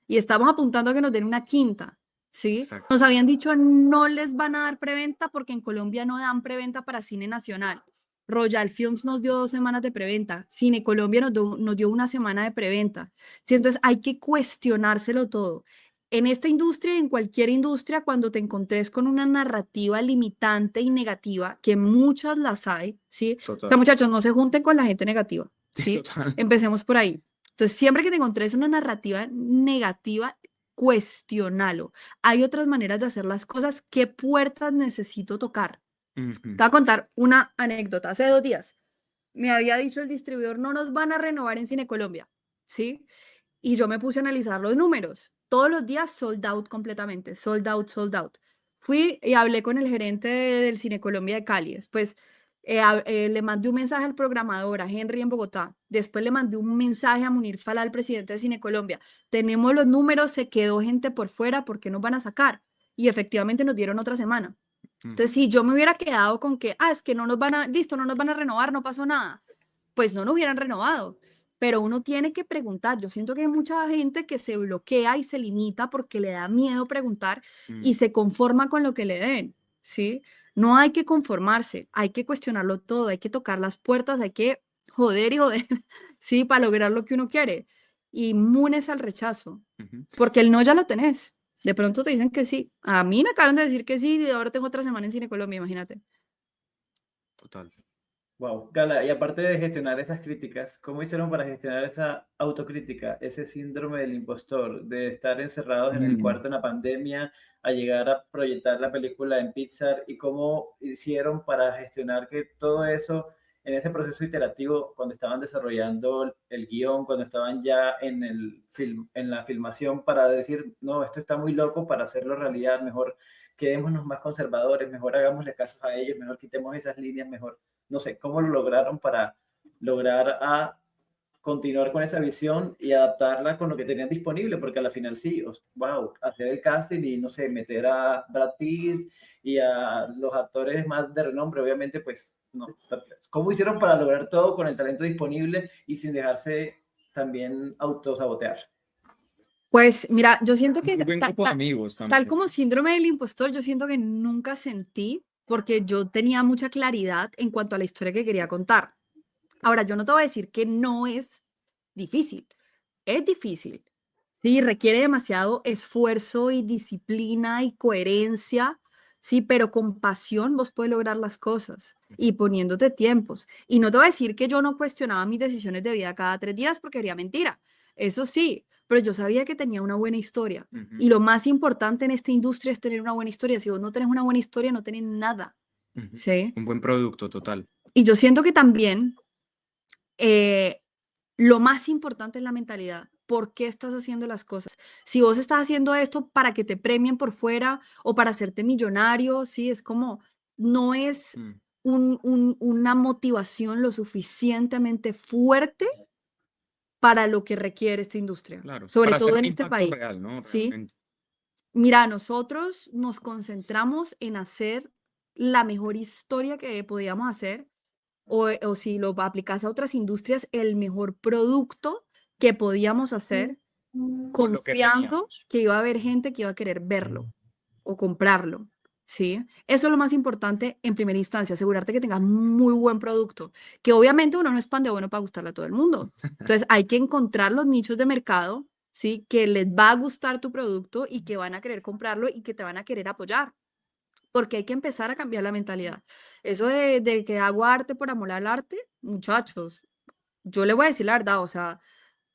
y estamos apuntando a que nos den una quinta. ¿Sí? Exacto. Nos habían dicho no les van a dar preventa porque en Colombia no dan preventa para cine nacional. Royal Films nos dio 2 semanas de preventa. Cine Colombia nos dio 1 semana de preventa. ¿Sí? Entonces hay que cuestionárselo todo. En esta industria y en cualquier industria, cuando te encontres con una narrativa limitante y negativa, que muchas las hay, ¿sí? O sea, muchachos, no se junten con la gente negativa, ¿sí? Total. Empecemos por ahí. Entonces, siempre que te encontres una narrativa negativa, cuestionalo. Hay otras maneras de hacer las cosas. ¿Qué puertas necesito tocar? Te voy a contar una anécdota. Hace 2 días me había dicho el distribuidor, no nos van a renovar en Cine Colombia, ¿sí? Y yo me puse a analizar los números. Todos los días sold out completamente, sold out, sold out. Fui y hablé con el gerente del Cine Colombia de Cali. Después le mandé un mensaje al programador, a Henry en Bogotá. Después le mandé un mensaje a Munir Falá, el presidente de Cine Colombia. Tenemos los números, se quedó gente por fuera, ¿por qué nos van a sacar? Y efectivamente nos dieron otra semana. Entonces, si yo me hubiera quedado con que, es que no nos van a, listo, no nos van a renovar, no pasó nada, pues no nos hubieran renovado. Pero uno tiene que preguntar. Yo siento que hay mucha gente que se bloquea y se limita porque le da miedo preguntar y se conforma con lo que le den, ¿sí? No hay que conformarse, hay que cuestionarlo todo, hay que tocar las puertas, hay que joder y joder, ¿sí? Para lograr lo que uno quiere. Inmunes al rechazo, porque el no ya lo tenés. De pronto te dicen que sí. A mí me acaban de decir que sí y ahora tengo otra semana en Cine Colombia, imagínate. Total. Wow, Gala, y aparte de gestionar esas críticas, ¿cómo hicieron para gestionar esa autocrítica, ese síndrome del impostor, de estar encerrados en el cuarto en la pandemia, a llegar a proyectar la película en Pixar? ¿Y cómo hicieron para gestionar que todo eso, en ese proceso iterativo, cuando estaban desarrollando el guión, cuando estaban ya en la filmación, para decir, no, esto está muy loco para hacerlo realidad, mejor quedémonos más conservadores, mejor hagámosle caso a ellos, mejor quitemos esas líneas, mejor, no sé, cómo lo lograron para lograr continuar con esa visión y adaptarla con lo que tenían disponible, porque a la final sí, wow, hacer el casting y, no sé, meter a Brad Pitt y a los actores más de renombre, obviamente, pues, no. ¿Cómo hicieron para lograr todo con el talento disponible y sin dejarse también autosabotear? Pues mira, yo siento que Muy buen grupo de amigos tal también. como síndrome del impostor, yo siento que nunca sentí porque yo tenía mucha claridad en cuanto a la historia que quería contar. Ahora, yo no te voy a decir que no es difícil, es difícil, sí, requiere demasiado esfuerzo y disciplina y coherencia, sí, pero con pasión vos puedes lograr las cosas y poniéndote tiempos. Y no te voy a decir que yo no cuestionaba mis decisiones de vida cada 3 días porque sería mentira, eso sí, pero yo sabía que tenía una buena historia. Y lo más importante en esta industria es tener una buena historia. Si vos no tenés una buena historia, no tenés nada, ¿sí? Un buen producto, total. Y yo siento que también lo más importante es la mentalidad. ¿Por qué estás haciendo las cosas? Si vos estás haciendo esto para que te premien por fuera o para hacerte millonario, sí, es como, no es una motivación lo suficientemente fuerte para lo que requiere esta industria, Claro, sobre para hacer todo un en este impacto país, real, ¿no? ¿sí? Realmente. Mira, nosotros nos concentramos en hacer la mejor historia que podíamos hacer o si lo aplicas a otras industrias, el mejor producto que podíamos hacer, Con lo que confiando teníamos. que iba a haber gente que iba a querer verlo o comprarlo, ¿sí? Eso es lo más importante en primera instancia, asegurarte que tengas muy buen producto, que obviamente uno no es pan de bueno para gustarle a todo el mundo. Entonces hay que encontrar los nichos de mercado, ¿sí? Que les va a gustar tu producto y que van a querer comprarlo y que te van a querer apoyar, porque hay que empezar a cambiar la mentalidad. Eso de que hago arte por amor al arte, muchachos, yo le voy a decir la verdad, o sea,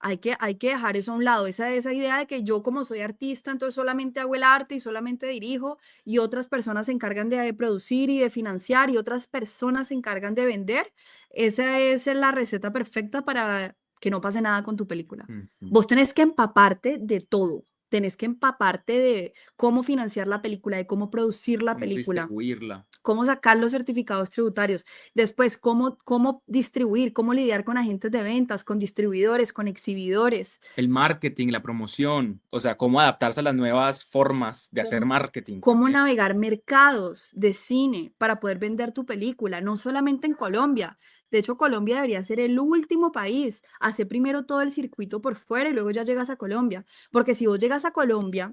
hay que dejar eso a un lado, esa idea de que yo como soy artista, entonces solamente hago el arte y solamente dirijo y otras personas se encargan de producir y de financiar y otras personas se encargan de vender. Esa es la receta perfecta para que no pase nada con tu película. Ujú. Vos tenés que empaparte de todo, tenés que empaparte de cómo financiar la película, de cómo producir la Cómo película, distribuirla. cómo sacar los certificados tributarios, después cómo distribuir, cómo lidiar con agentes de ventas, con distribuidores, con exhibidores, El marketing, la promoción, o sea, cómo adaptarse a las nuevas formas de hacer cómo, marketing cómo también. navegar mercados de cine para poder vender tu película, no solamente en Colombia. De hecho, Colombia debería ser el último país. Hace primero todo el circuito por fuera y luego ya llegas a Colombia. Porque si vos llegas a Colombia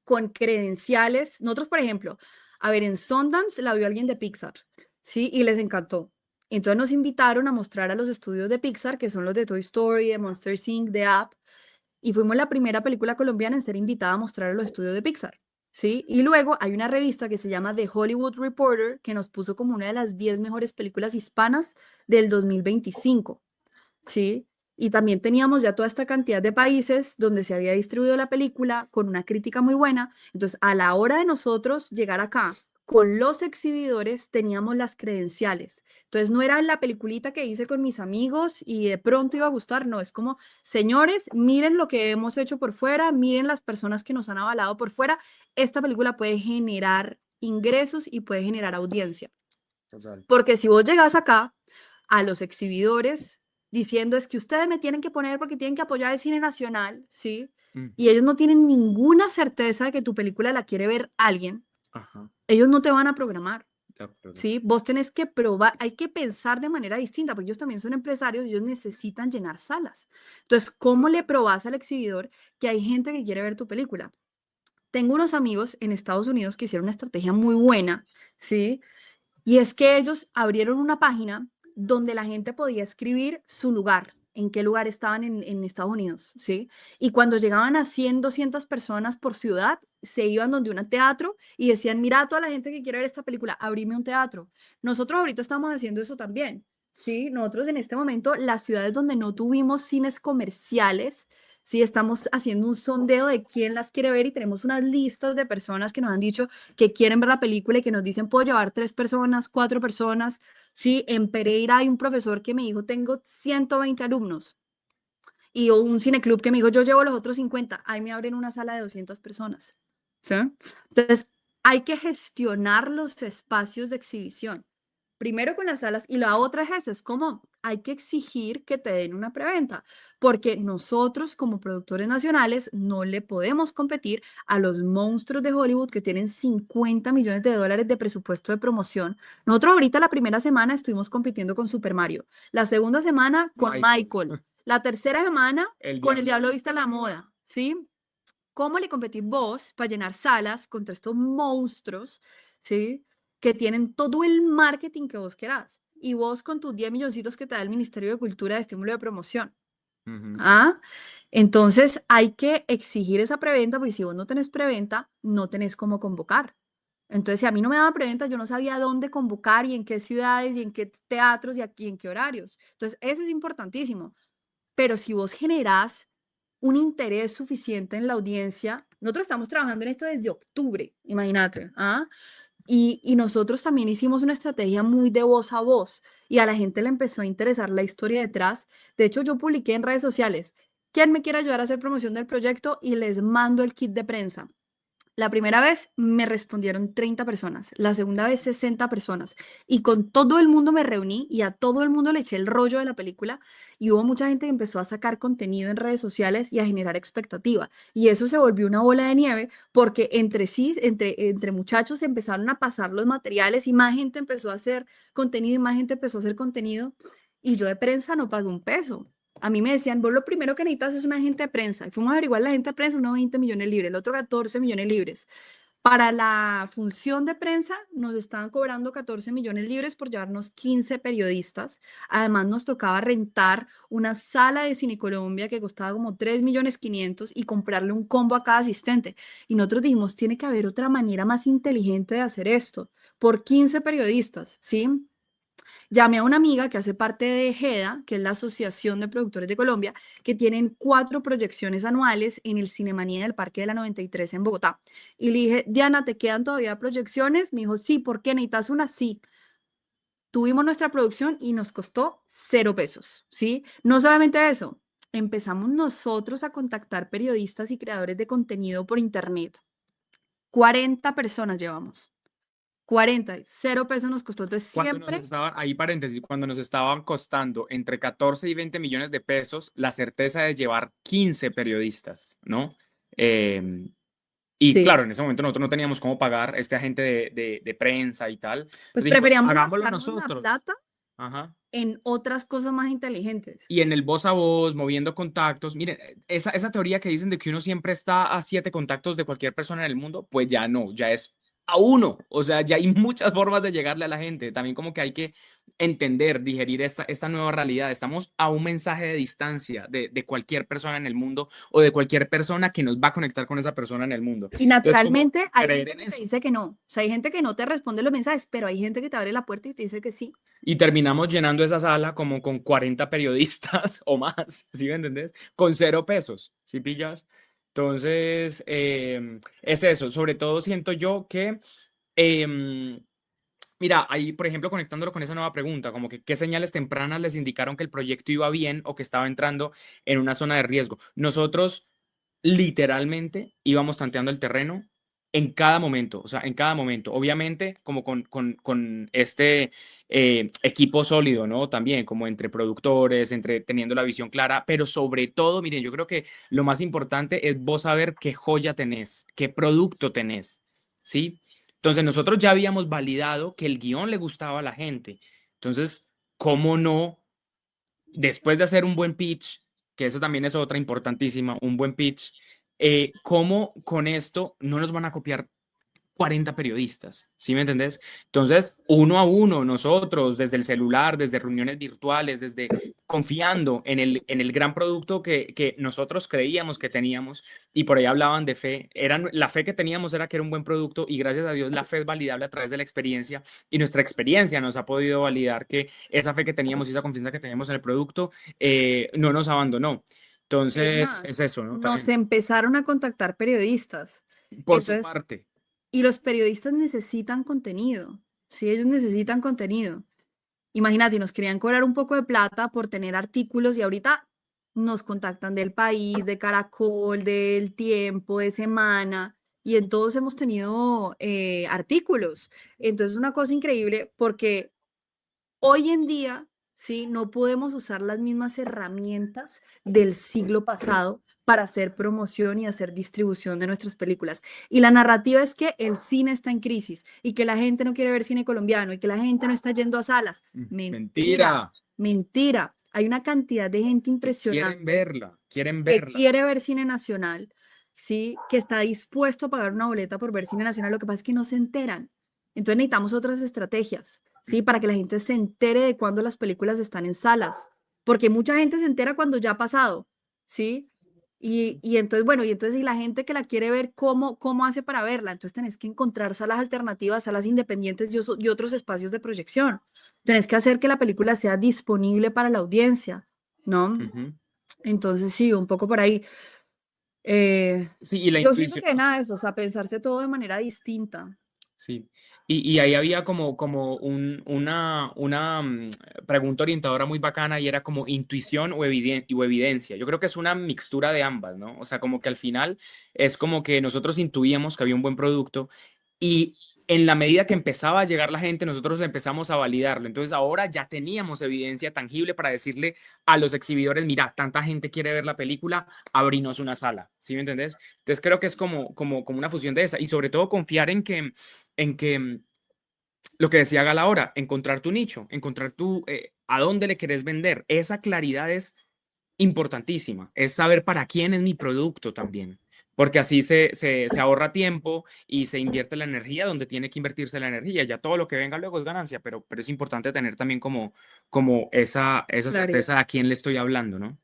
con credenciales, nosotros, por ejemplo, a ver, en Sundance la vio alguien de Pixar, ¿sí? Y les encantó. Entonces nos invitaron a mostrar a los estudios de Pixar, que son los de Toy Story, de Monsters Inc., de Up, y fuimos la primera película colombiana en ser invitada a mostrar a los estudios de Pixar, ¿sí? Y luego hay una revista que se llama The Hollywood Reporter, que nos puso como una de las 10 mejores películas hispanas del 2025, ¿sí? Y también teníamos ya toda esta cantidad de países donde se había distribuido la película con una crítica muy buena. Entonces, a la hora de nosotros llegar acá con los exhibidores, teníamos las credenciales. Entonces, no era la peliculita que hice con mis amigos y de pronto iba a gustar, no, es como, señores, miren lo que hemos hecho por fuera, miren las personas que nos han avalado por fuera. Esta película puede generar ingresos y puede generar audiencia. Total. Porque si vos llegas acá a los exhibidores diciendo es que ustedes me tienen que poner porque tienen que apoyar el cine nacional, ¿sí? Y Ujú. ellos no tienen ninguna certeza de que tu película la quiere ver alguien, Ajá, ellos no te van a programar, de acuerdo. ¿sí? Vos tenés que probar, hay que pensar de manera distinta, porque ellos también son empresarios, ellos necesitan llenar salas. Entonces, ¿cómo le probás al exhibidor que hay gente que quiere ver tu película? Tengo unos amigos en Estados Unidos que hicieron una estrategia muy buena, ¿sí? Y es que ellos abrieron una página donde la gente podía escribir su lugar, en qué lugar estaban en Estados Unidos, ¿sí? Y cuando llegaban a 100, 200 personas por ciudad, se iban donde un teatro y decían, mira a toda la gente que quiere ver esta película, abrime un teatro. Nosotros ahorita estamos haciendo eso también, ¿sí? Nosotros en este momento, las ciudades donde no tuvimos cines comerciales, sí, estamos haciendo un sondeo de quién las quiere ver y tenemos unas listas de personas que nos han dicho que quieren ver la película y que nos dicen, puedo llevar 3 personas, 4 personas. Sí, en Pereira hay un profesor que me dijo, tengo 120 alumnos. Y un cineclub que me dijo, yo llevo los otros 50. Ahí me abren una sala de 200 personas. ¿Sí? Entonces, hay que gestionar los espacios de exhibición. Primero con las salas y la otra es esa, es como hay que exigir que te den una preventa, porque nosotros como productores nacionales no le podemos competir a los monstruos de Hollywood que tienen 50 millones de dólares de presupuesto de promoción. Nosotros ahorita la primera semana estuvimos compitiendo con Super Mario, la segunda semana con Michael, la tercera semana El con El Diablo Diablo Viste a la Moda, ¿sí? ¿Cómo le competís vos para llenar salas contra estos monstruos, ¿sí? Que tienen todo el marketing que vos querás? Y vos con tus 10 milloncitos que te da el Ministerio de Cultura de estímulo de promoción. Ujú. ¿Ah? Entonces hay que exigir esa preventa, porque si vos no tenés preventa, no tenés cómo convocar. Entonces, si a mí no me daban preventa, yo no sabía dónde convocar y en qué ciudades y en qué teatros y aquí en qué horarios. Entonces, eso es importantísimo. Pero si vos generás un interés suficiente en la audiencia, nosotros estamos trabajando en esto desde octubre, imagínate, ¿ah? Y nosotros también hicimos una estrategia muy de voz a voz y a la gente le empezó a interesar la historia detrás. De hecho, yo publiqué en redes sociales, ¿quién me quiere ayudar a hacer promoción del proyecto? Y les mando el kit de prensa. La primera vez me respondieron 30 personas, la segunda vez 60 personas y con todo el mundo me reuní y a todo el mundo le eché el rollo de la película y hubo mucha gente que empezó a sacar contenido en redes sociales y a generar expectativa y eso se volvió una bola de nieve porque entre sí, entre muchachos empezaron a pasar los materiales y más gente empezó a hacer contenido y más gente empezó a hacer contenido y yo de prensa no pagué un peso. A mí me decían, vos lo primero que necesitas es un agente de prensa. Y fuimos a averiguar la agente de prensa, unos 20 millones libres, el otro 14 millones libres. Para la función de prensa nos estaban cobrando 14 millones libres por llevarnos 15 periodistas. Además nos tocaba rentar una sala de Cine Colombia que costaba como 3.500.000 y comprarle un combo a cada asistente. Y nosotros dijimos, tiene que haber otra manera más inteligente de hacer esto. Por 15 periodistas, ¿sí? Llamé a una amiga que hace parte de GEDA, que es la Asociación de Productores de Colombia, que tienen 4 proyecciones anuales en el Cinemanía del Parque de la 93 en Bogotá. Y le dije, Diana, ¿te quedan todavía proyecciones? Me dijo, sí, ¿por qué? ¿Necesitas una? Sí. Tuvimos nuestra producción y nos costó 0 pesos, ¿sí? No solamente eso, empezamos nosotros a contactar periodistas y creadores de contenido por internet. 40 personas llevamos. 40, 0 pesos nos costó. Entonces siempre... Ahí paréntesis, cuando nos estaban costando entre 14 y 20 millones de pesos, la certeza de llevar 15 periodistas, ¿no? Y Sí. claro, en ese momento nosotros no teníamos cómo pagar a este agente de prensa y tal. Pues Dijimos, preferíamos hagámoslo gastarnos la nosotros. plata Ajá. en otras cosas más inteligentes. Y en el voz a voz, moviendo contactos. Miren, esa teoría que dicen de que uno siempre está a 7 contactos de cualquier persona en el mundo, pues ya no, ya es a 1. O sea, ya hay muchas formas de llegarle a la gente. También como que hay que entender, digerir esta nueva realidad. Estamos a un mensaje de distancia de cualquier persona en el mundo o de cualquier persona que nos va a conectar con esa persona en el mundo. Y naturalmente Entonces, hay creer gente en que te eso. dice que no. O sea, hay gente que no te responde los mensajes, pero hay gente que te abre la puerta y te dice que sí. Y terminamos llenando esa sala como con 40 periodistas o más, ¿sí me entendés? Con 0 pesos, ¿sí pillas? Entonces, es eso. Sobre todo siento yo que, mira, ahí, por ejemplo, conectándolo con esa nueva pregunta, como que qué señales tempranas les indicaron que el proyecto iba bien o que estaba entrando en una zona de riesgo. Nosotros literalmente íbamos tanteando el terreno en cada momento, o sea, en cada momento. Obviamente, como con este equipo sólido, ¿no? También, como entre productores, entre teniendo la visión clara, pero sobre todo, miren, yo creo que lo más importante es vos saber qué joya tenés, qué producto tenés, ¿sí? Entonces, nosotros ya habíamos validado que el guión le gustaba a la gente. Entonces, ¿cómo no, después de hacer un buen pitch, que eso también es otra importantísima, un buen pitch, cómo con esto no nos van a copiar 40 periodistas, ¿sí me entendés? Entonces, uno a uno, nosotros, desde el celular, desde reuniones virtuales, desde confiando en el gran producto que nosotros creíamos que teníamos, y por ahí hablaban de fe, la fe que teníamos era que era un buen producto, y gracias a Dios la fe es validable a través de la experiencia, y nuestra experiencia nos ha podido validar que esa fe que teníamos y esa confianza que teníamos en el producto no nos abandonó. Es Entonces, más, es eso, ¿no? nos También, empezaron a contactar periodistas. por su Entonces, parte. y los periodistas necesitan contenido. Sí, ellos necesitan contenido. Imagínate, nos querían cobrar un poco de plata por tener artículos y ahorita nos contactan del País, de Caracol, del Tiempo, de Semana, y en todos hemos tenido artículos. Entonces, es una cosa increíble porque hoy en día, sí, no podemos usar las mismas herramientas del siglo pasado para hacer promoción y hacer distribución de nuestras películas. Y la narrativa es que el cine está en crisis y que la gente no quiere ver cine colombiano y que la gente no está yendo a salas. Mentira, mentira. Hay una cantidad de gente impresionante Quieren que verla. quiere ver cine nacional, ¿sí? Que está dispuesto a pagar una boleta por ver cine nacional. Lo que pasa es que no se enteran. Entonces necesitamos otras estrategias, ¿sí? Para que la gente se entere de cuándo las películas están en salas. Porque mucha gente se entera cuando ya ha pasado, ¿sí? Y entonces, bueno, y entonces si la gente que la quiere ver, ¿cómo hace para verla? Entonces tenés que encontrar salas alternativas, salas independientes y otros espacios de proyección. Tenés que hacer que la película sea disponible para la audiencia, ¿no? Entonces, sí, un poco por ahí. Sí, y la Yo siento intuición. que nada de eso, o sea, pensarse todo de manera distinta. Sí, y ahí había como una pregunta orientadora muy bacana y era como intuición o evidencia. Yo creo que es una mixtura de ambas, ¿no? O sea, como que al final es como que nosotros intuíamos que había un buen producto y en la medida que empezaba a llegar la gente, nosotros empezamos a validarlo. Entonces ahora ya teníamos evidencia tangible para decirle a los exhibidores, mira, tanta gente quiere ver la película, abrinos una sala, ¿sí me entendés? Entonces creo que es como una fusión de esa y sobre todo confiar en que lo que decía Gala ahora, encontrar tu nicho, encontrar a dónde le querés vender. Esa claridad es importantísima, es saber para quién es mi producto también. porque así se ahorra tiempo y se invierte la energía donde tiene que invertirse la energía. Ya todo lo que venga luego es ganancia, pero es importante tener también como esa Claridad. certeza de a quién le estoy hablando, ¿no?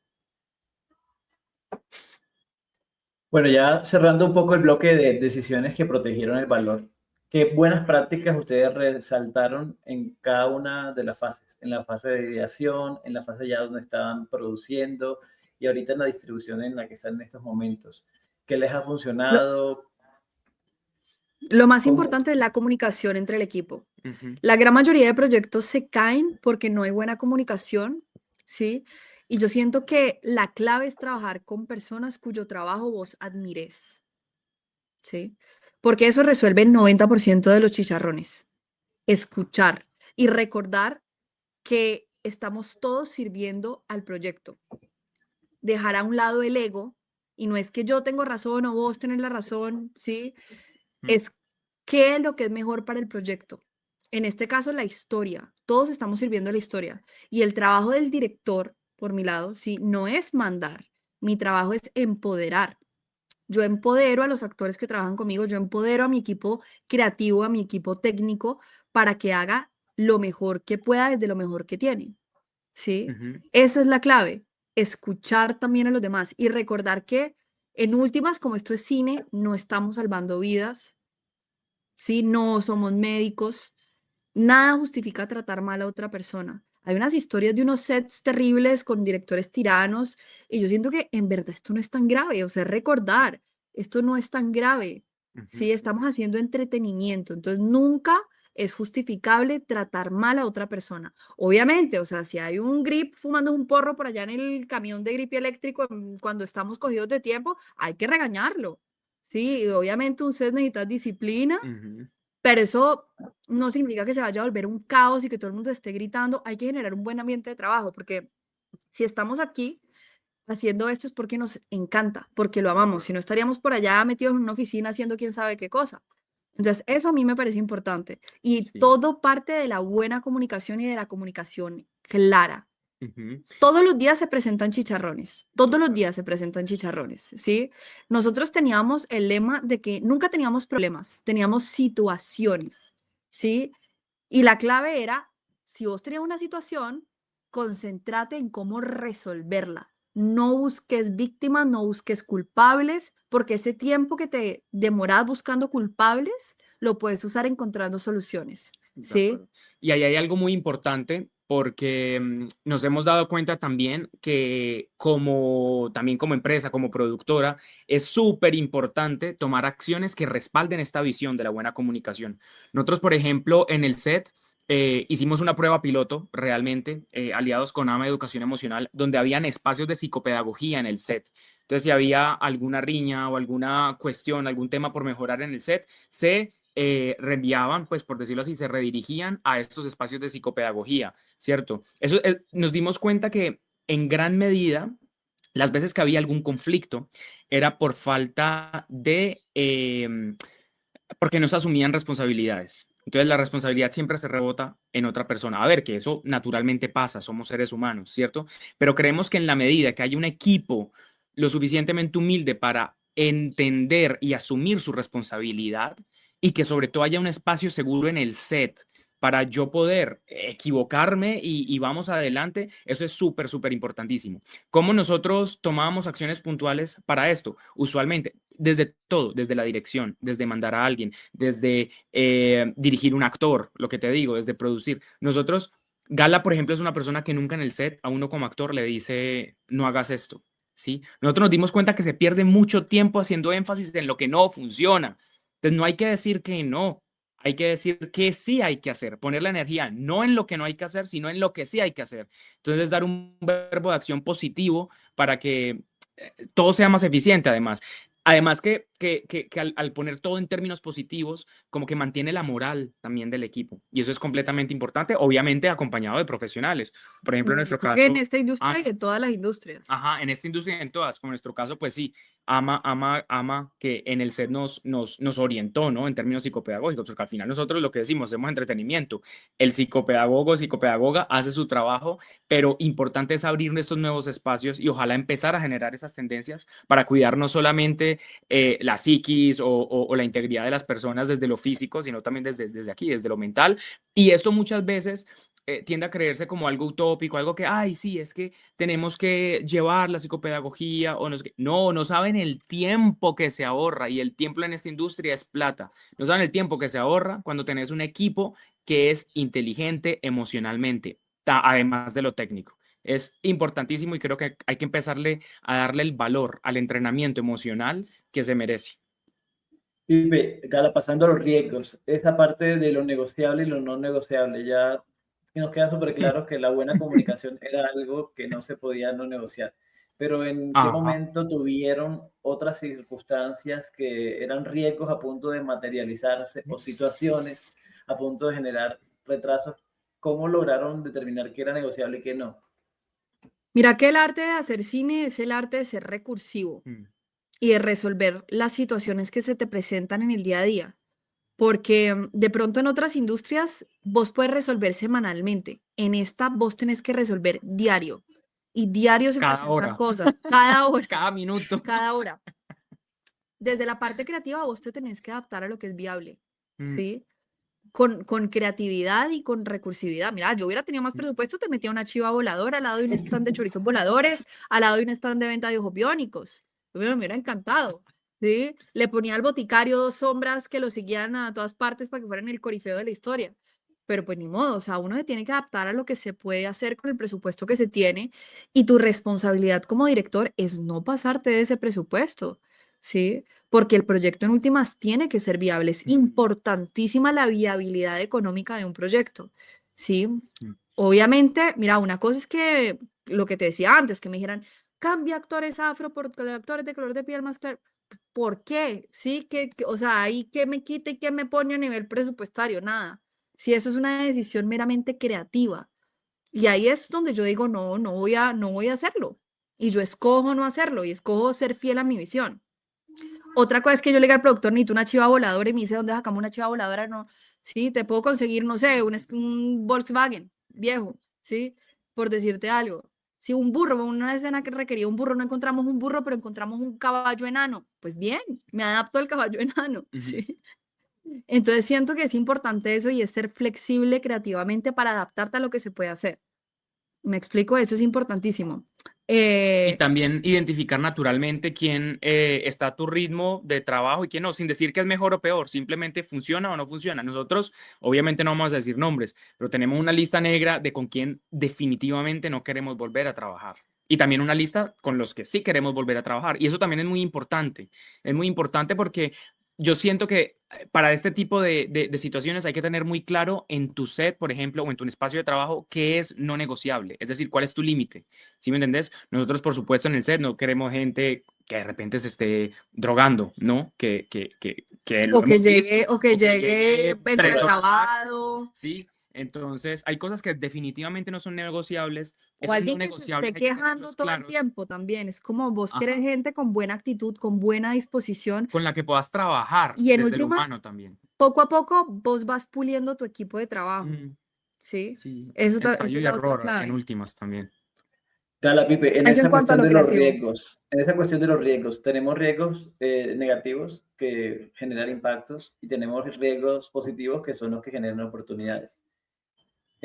Bueno, ya cerrando un poco el bloque de decisiones que protegieron el valor, ¿qué buenas prácticas ustedes resaltaron en cada una de las fases? En la fase de ideación, en la fase ya donde estaban produciendo y ahorita en la distribución en la que están en estos momentos. ¿Qué les ha funcionado? Lo más ¿Cómo? importante es la comunicación entre el equipo. Ujú. La gran mayoría de proyectos se caen porque no hay buena comunicación, ¿sí? Y yo siento que la clave es trabajar con personas cuyo trabajo vos admires, ¿sí? Porque eso resuelve el 90% de los chicharrones. Escuchar y recordar que estamos todos sirviendo al proyecto. Dejar a un lado el ego, y no es que yo tengo razón o vos tenés la razón, ¿sí? Es qué es lo que es mejor para el proyecto. En este caso, la historia. Todos estamos sirviendo a la historia. Y el trabajo del director, por mi lado, sí, no es mandar. Mi trabajo es empoderar. Yo empodero a los actores que trabajan conmigo, yo empodero a mi equipo creativo, a mi equipo técnico, para que haga lo mejor que pueda desde lo mejor que tiene. ¿Sí? Ujú. Esa es la clave. Escuchar también a los demás y recordar que, en últimas, como esto es cine, no estamos salvando vidas, ¿sí? No somos médicos. Nada justifica tratar mal a otra persona. Hay unas historias de unos sets terribles con directores tiranos y yo siento que en verdad esto no es tan grave, o sea, recordar, esto no es tan grave, ¿sí? Estamos haciendo entretenimiento, entonces nunca es justificable tratar mal a otra persona. Obviamente, o sea, si hay un grip fumando un porro por allá en el camión de grip eléctrico cuando estamos cogidos de tiempo, hay que regañarlo, ¿sí? Y obviamente un set necesita disciplina, Ujú. pero eso no significa que se vaya a volver un caos y que todo el mundo esté gritando. Hay que generar un buen ambiente de trabajo, porque si estamos aquí haciendo esto es porque nos encanta, porque lo amamos. Si no, estaríamos por allá metidos en una oficina haciendo quién sabe qué cosa. Entonces, eso a mí me parece importante. Y Sí. todo parte de la buena comunicación y de la comunicación clara. Ujú. Todos los días se presentan chicharrones, todos los días se presentan chicharrones, ¿sí? Nosotros teníamos el lema de que nunca teníamos problemas, teníamos situaciones, ¿sí? Y la clave era, si vos tenías una situación, concéntrate en cómo resolverla. No busques víctimas, no busques culpables, porque ese tiempo que te demoras buscando culpables, lo puedes usar encontrando soluciones, De ¿sí? acuerdo. Y ahí hay algo muy importante porque nos hemos dado cuenta también que también como empresa, como productora, es súper importante tomar acciones que respalden esta visión de la buena comunicación. Nosotros, por ejemplo, en el set hicimos una prueba piloto realmente, aliados con AMA Educación Emocional, donde habían espacios de psicopedagogía en el set. Entonces, si había alguna riña o alguna cuestión, algún tema por mejorar en el set, se reenviaban, pues por decirlo así, se redirigían a estos espacios de psicopedagogía, ¿cierto? Eso nos dimos cuenta que en gran medida las veces que había algún conflicto era por falta de, porque no se asumían responsabilidades. Entonces la responsabilidad siempre se rebota en otra persona. A ver, que eso naturalmente pasa, somos seres humanos, ¿cierto? Pero creemos que en la medida que haya un equipo lo suficientemente humilde para entender y asumir su responsabilidad y que sobre todo haya un espacio seguro en el set para yo poder equivocarme y vamos adelante, eso es súper, súper importantísimo. ¿Cómo nosotros tomábamos acciones puntuales para esto? Usualmente, desde todo, desde la dirección, desde mandar a alguien, desde dirigir un actor, lo que te digo, desde producir. Nosotros, Gala, por ejemplo, es una persona que nunca en el set a uno como actor le dice, no hagas esto, ¿sí? Nosotros nos dimos cuenta que se pierde mucho tiempo haciendo énfasis en lo que no funciona. Entonces, no hay que decir que no, hay que decir que sí hay que hacer, poner la energía no en lo que no hay que hacer, sino en lo que sí hay que hacer. Entonces, dar un verbo de acción positivo para que todo sea más eficiente, además. Además que al poner todo en términos positivos, como que mantiene la moral también del equipo. Y eso es completamente importante, obviamente acompañado de profesionales. Por ejemplo, en nuestro Creo que en caso, esta industria y en todas las industrias. ajá, en esta industria, en todas, como en nuestro caso, pues sí, Ama que en el set nos orientó, ¿no? En términos psicopedagógicos, porque al final nosotros lo que decimos, hacemos entretenimiento. El psicopedagoga hace su trabajo, pero importante es abrir estos nuevos espacios y ojalá empezar a generar esas tendencias para cuidar no solamente la psiquis o la integridad de las personas desde lo físico, sino también desde aquí, desde lo mental. Y esto muchas veces tiende a creerse como algo utópico, algo que, ay, sí, es que tenemos que llevar la psicopedagogía o no sé qué. No, no saben el tiempo que se ahorra y el tiempo en esta industria es plata. No saben el tiempo que se ahorra cuando tenés un equipo que es inteligente emocionalmente, además de lo técnico. Es importantísimo y creo que hay que empezarle a darle el valor al entrenamiento emocional que se merece. Pipe, Gala, pasando a los riesgos, esa parte de lo negociable y lo no negociable, ya nos queda súper claro que la buena comunicación era algo que no se podía no negociar. Pero ¿en qué Ajá. momento tuvieron otras circunstancias que eran riesgos a punto de materializarse o situaciones a punto de generar retrasos? ¿Cómo lograron determinar qué era negociable y qué no? Mira que el arte de hacer cine es el arte de ser recursivo y de resolver las situaciones que se te presentan en el día a día. Porque de pronto en otras industrias vos puedes resolver semanalmente. En esta vos tenés que resolver diario. Y diario se Cada presentan hora. cosas, cada hora, Cada minuto. cada hora. Desde la parte creativa vos te tenés que adaptar a lo que es viable, ¿sí? Con creatividad y con recursividad. Mira, yo hubiera tenido más presupuesto, te metía una chiva voladora al lado de un stand de chorizos voladores, al lado de un stand de venta de ojos biónicos. Me hubiera encantado, ¿sí? Le ponía al boticario 2 sombras que lo seguían a todas partes para que fueran el corifeo de la historia. Pero pues ni modo, o sea, uno se tiene que adaptar a lo que se puede hacer con el presupuesto que se tiene y tu responsabilidad como director es no pasarte de ese presupuesto, ¿sí? Porque el proyecto en últimas tiene que ser viable. Es importantísima la viabilidad económica de un proyecto, ¿sí? Obviamente, mira, una cosa es que lo que te decía antes, que me dijeran, cambia actores afro por actores de color de piel más claro. ¿Por qué? Sí, o sea, ahí qué me quita y qué me pone a nivel presupuestario, nada. Si eso es una decisión meramente creativa. Y ahí es donde yo digo, no voy a hacerlo. Y yo escojo no hacerlo y escojo ser fiel a mi visión. Otra cosa es que yo le diga al productor, necesito una chiva voladora y me dice, ¿dónde sacamos una chiva voladora? No, sí, te puedo conseguir, no sé, un Volkswagen viejo, ¿sí? Por decirte algo. Si un burro, una escena que requería un burro, no encontramos un burro, pero encontramos un caballo enano. Pues bien, me adapto al caballo enano, ¿sí? Entonces siento que es importante eso y es ser flexible creativamente para adaptarte a lo que se puede hacer. ¿Me explico? Eso es importantísimo. Y también identificar naturalmente quién está a tu ritmo de trabajo y quién no, sin decir que es mejor o peor, simplemente funciona o no funciona. Nosotros, obviamente no vamos a decir nombres, pero tenemos una lista negra de con quién definitivamente no queremos volver a trabajar. Y también una lista con los que sí queremos volver a trabajar. Y eso también es muy importante. Es muy importante porque yo siento que para este tipo de situaciones hay que tener muy claro en tu set, por ejemplo, o en tu espacio de trabajo, qué es no negociable. Es decir, cuál es tu límite. ¿Sí me entendés? Nosotros, por supuesto, en el set no queremos gente que de repente se esté drogando, ¿no? Que lo O que hemos visto, llegue, o que o que llegue llegue 3 horas tarde, grabado. ¿sí? Entonces, hay cosas que definitivamente no son negociables. O Esos no alguien que se negociables esté hay que quejando tenerlos todo el claros. tiempo también. Es como vos querés Ajá. gente con buena actitud, con buena disposición. Con la que puedas trabajar Y en desde lo últimas, humano también. poco a poco, vos vas puliendo tu equipo de trabajo. ¿Sí? Sí, Eso ensayo es y la otra error en clave. últimas también. Gala, Pipe, en Eso en esa cuanto a cuestión lo de los creativo. riesgos, tenemos riesgos negativos que generan impactos y tenemos riesgos positivos que son los que generan oportunidades.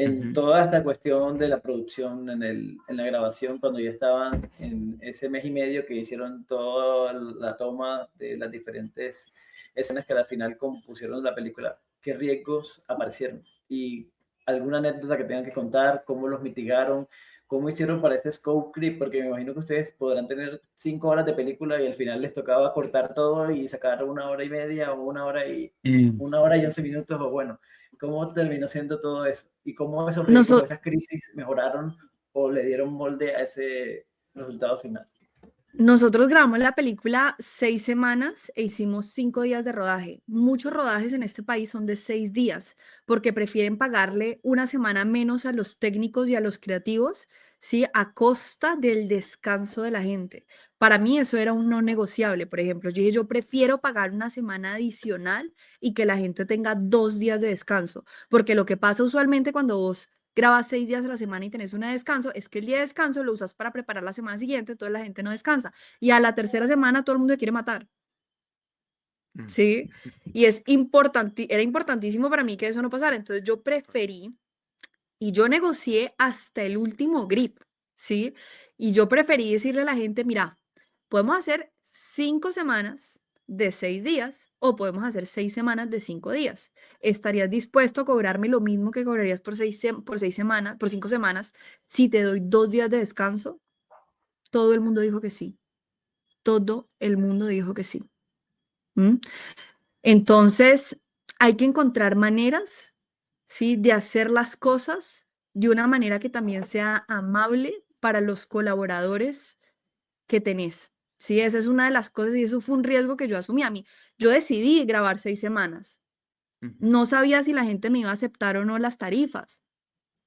En toda esta cuestión de la producción, en la grabación, cuando ya estaban en ese mes y medio que hicieron toda la toma de las diferentes escenas que al final compusieron la película, ¿qué riesgos aparecieron? Y alguna anécdota que tengan que contar, cómo los mitigaron, cómo hicieron para este scope creep, porque me imagino que ustedes podrán tener 5 horas de película y al final les tocaba cortar todo y sacar 1 hora y media o 1 hora y 11 minutos, o bueno, ¿cómo terminó siendo todo eso? ¿Y cómo esos riesgos o esas crisis mejoraron o le dieron molde a ese resultado final? Nosotros grabamos la película 6 semanas e hicimos 5 días de rodaje. Muchos rodajes en este país son de 6 días porque prefieren pagarle una semana menos a los técnicos y a los creativos, ¿sí? A costa del descanso de la gente. Para mí eso era un no negociable. Por ejemplo, yo dije, yo prefiero pagar una semana adicional y que la gente tenga 2 días de descanso, porque lo que pasa usualmente cuando vos grabas 6 días a la semana y tenés una de descanso, es que el día de descanso lo usas para preparar la semana siguiente, entonces la gente no descansa. Y a la tercera semana todo el mundo se quiere matar, Mm. ¿sí? Y es importante, era importantísimo para mí que eso no pasara. Entonces yo preferí y yo negocié hasta el último grip, ¿sí? Y yo preferí decirle a la gente, mira, podemos hacer 5 semanas de 6 días o podemos hacer 6 semanas de 5 días. ¿Estarías dispuesto a cobrarme lo mismo que cobrarías por 6 semanas, por 5 semanas, si te doy 2 días de descanso? Todo el mundo dijo que sí. Todo el mundo dijo que sí. ¿Mm? Entonces, hay que encontrar maneras, ¿sí? De hacer las cosas de una manera que también sea amable para los colaboradores que tenés. Sí, esa es una de las cosas y eso fue un riesgo que yo asumí a mí. Yo decidí grabar 6 semanas. Ujú. No sabía si la gente me iba a aceptar o no las tarifas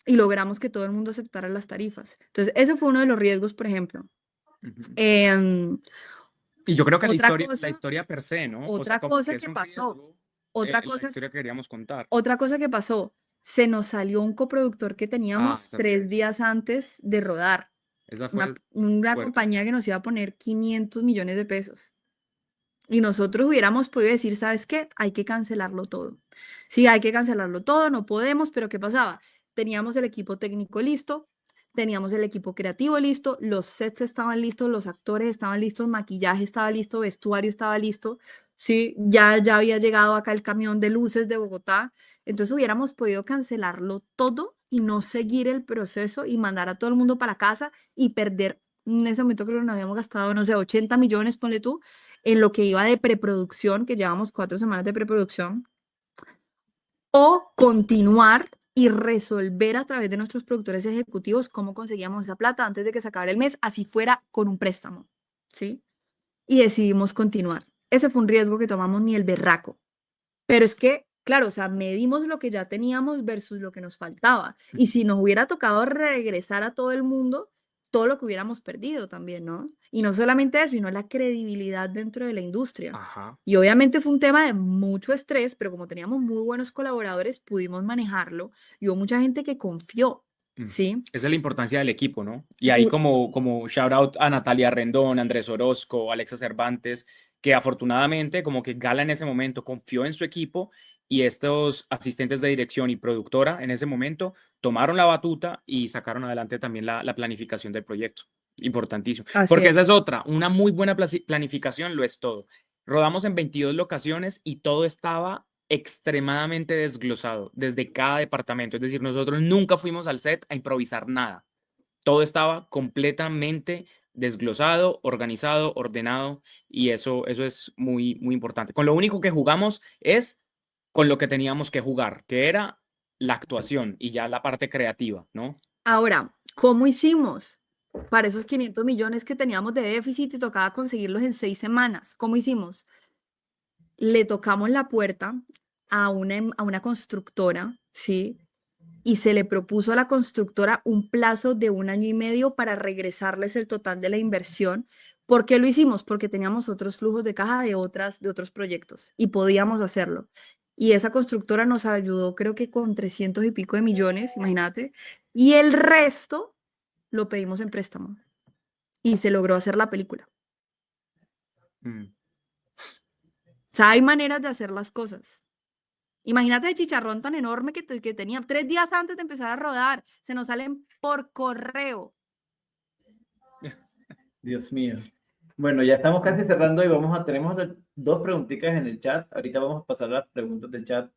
y logramos que todo el mundo aceptara las tarifas. Entonces, ese fue uno de los riesgos, por ejemplo. Ujú. Em, Y yo creo que otra la cosa, historia per se, ¿no? O sea, otra como cosa que es que un pasó, riesgo, otra la cosa historia que queríamos contar. Otra cosa que pasó, se nos salió un coproductor que Ah, teníamos esa fue 3 días antes de rodar, esa una, fue una fuerte. compañía que nos iba a poner 500 millones de pesos. Y nosotros hubiéramos podido decir, ¿sabes qué? Hay que cancelarlo todo. Sí, hay que cancelarlo todo, no podemos, pero ¿qué pasaba? Teníamos el equipo técnico listo, teníamos el equipo creativo listo, los sets estaban listos, los actores estaban listos, maquillaje estaba listo, vestuario estaba listo, sí, ya había llegado acá el camión de luces de Bogotá, entonces hubiéramos podido cancelarlo todo y no seguir el proceso y mandar a todo el mundo para casa y perder, en ese momento creo que nos habíamos gastado, no sé, 80 millones, ponle tú, en lo que iba de preproducción, que llevamos 4 semanas de preproducción, o continuar y resolver a través de nuestros productores ejecutivos cómo conseguíamos esa plata antes de que se acabara el mes, así fuera con un préstamo, ¿sí? Y decidimos continuar. Ese fue un riesgo que tomamos ni el berraco. Pero es que, claro, o sea, medimos lo que ya teníamos versus lo que nos faltaba. Y si nos hubiera tocado regresar a todo el mundo, todo lo que hubiéramos perdido también, ¿no? Y no solamente eso, sino la credibilidad dentro de la industria. Ajá. Y obviamente fue un tema de mucho estrés, pero como teníamos muy buenos colaboradores, pudimos manejarlo y hubo mucha gente que confió, Mm. ¿sí? Esa es la importancia del equipo, ¿no? Y ahí U- como shout out a Natalia Rendón, Andrés Orozco, Alexa Cervantes, que afortunadamente como que Gala en ese momento confió en su equipo y estos asistentes de dirección y productora en ese momento tomaron la batuta y sacaron adelante también la planificación del proyecto. Importantísimo. Así Porque es. esa es otra, una muy buena planificación lo es todo. Rodamos en 22 locaciones y todo estaba extremadamente desglosado desde cada departamento. Es decir, nosotros nunca fuimos al set a improvisar nada. Todo estaba completamente desglosado, organizado, ordenado y eso es muy, muy importante. Con lo único que jugamos es con lo que teníamos que jugar, que era la actuación y ya la parte creativa, ¿no? Ahora, ¿cómo hicimos para esos 500 millones que teníamos de déficit y tocaba conseguirlos en 6 semanas? ¿Cómo hicimos? Le tocamos la puerta a una constructora, ¿sí? Y se le propuso a la constructora un plazo de 1 año y medio para regresarles el total de la inversión. ¿Por qué lo hicimos? Porque teníamos otros flujos de caja de otros proyectos y podíamos hacerlo. Y esa constructora nos ayudó, creo que con 300 y pico de millones, imagínate. Y el resto lo pedimos en préstamo. Y se logró hacer la película. Mm. O sea, hay maneras de hacer las cosas. Imagínate el chicharrón tan enorme que tenía 3 días antes de empezar a rodar. Se nos salen por correo. Dios mío. Bueno, ya estamos casi cerrando y tenemos dos preguntitas en el chat. Ahorita vamos a pasar a las preguntas del chat.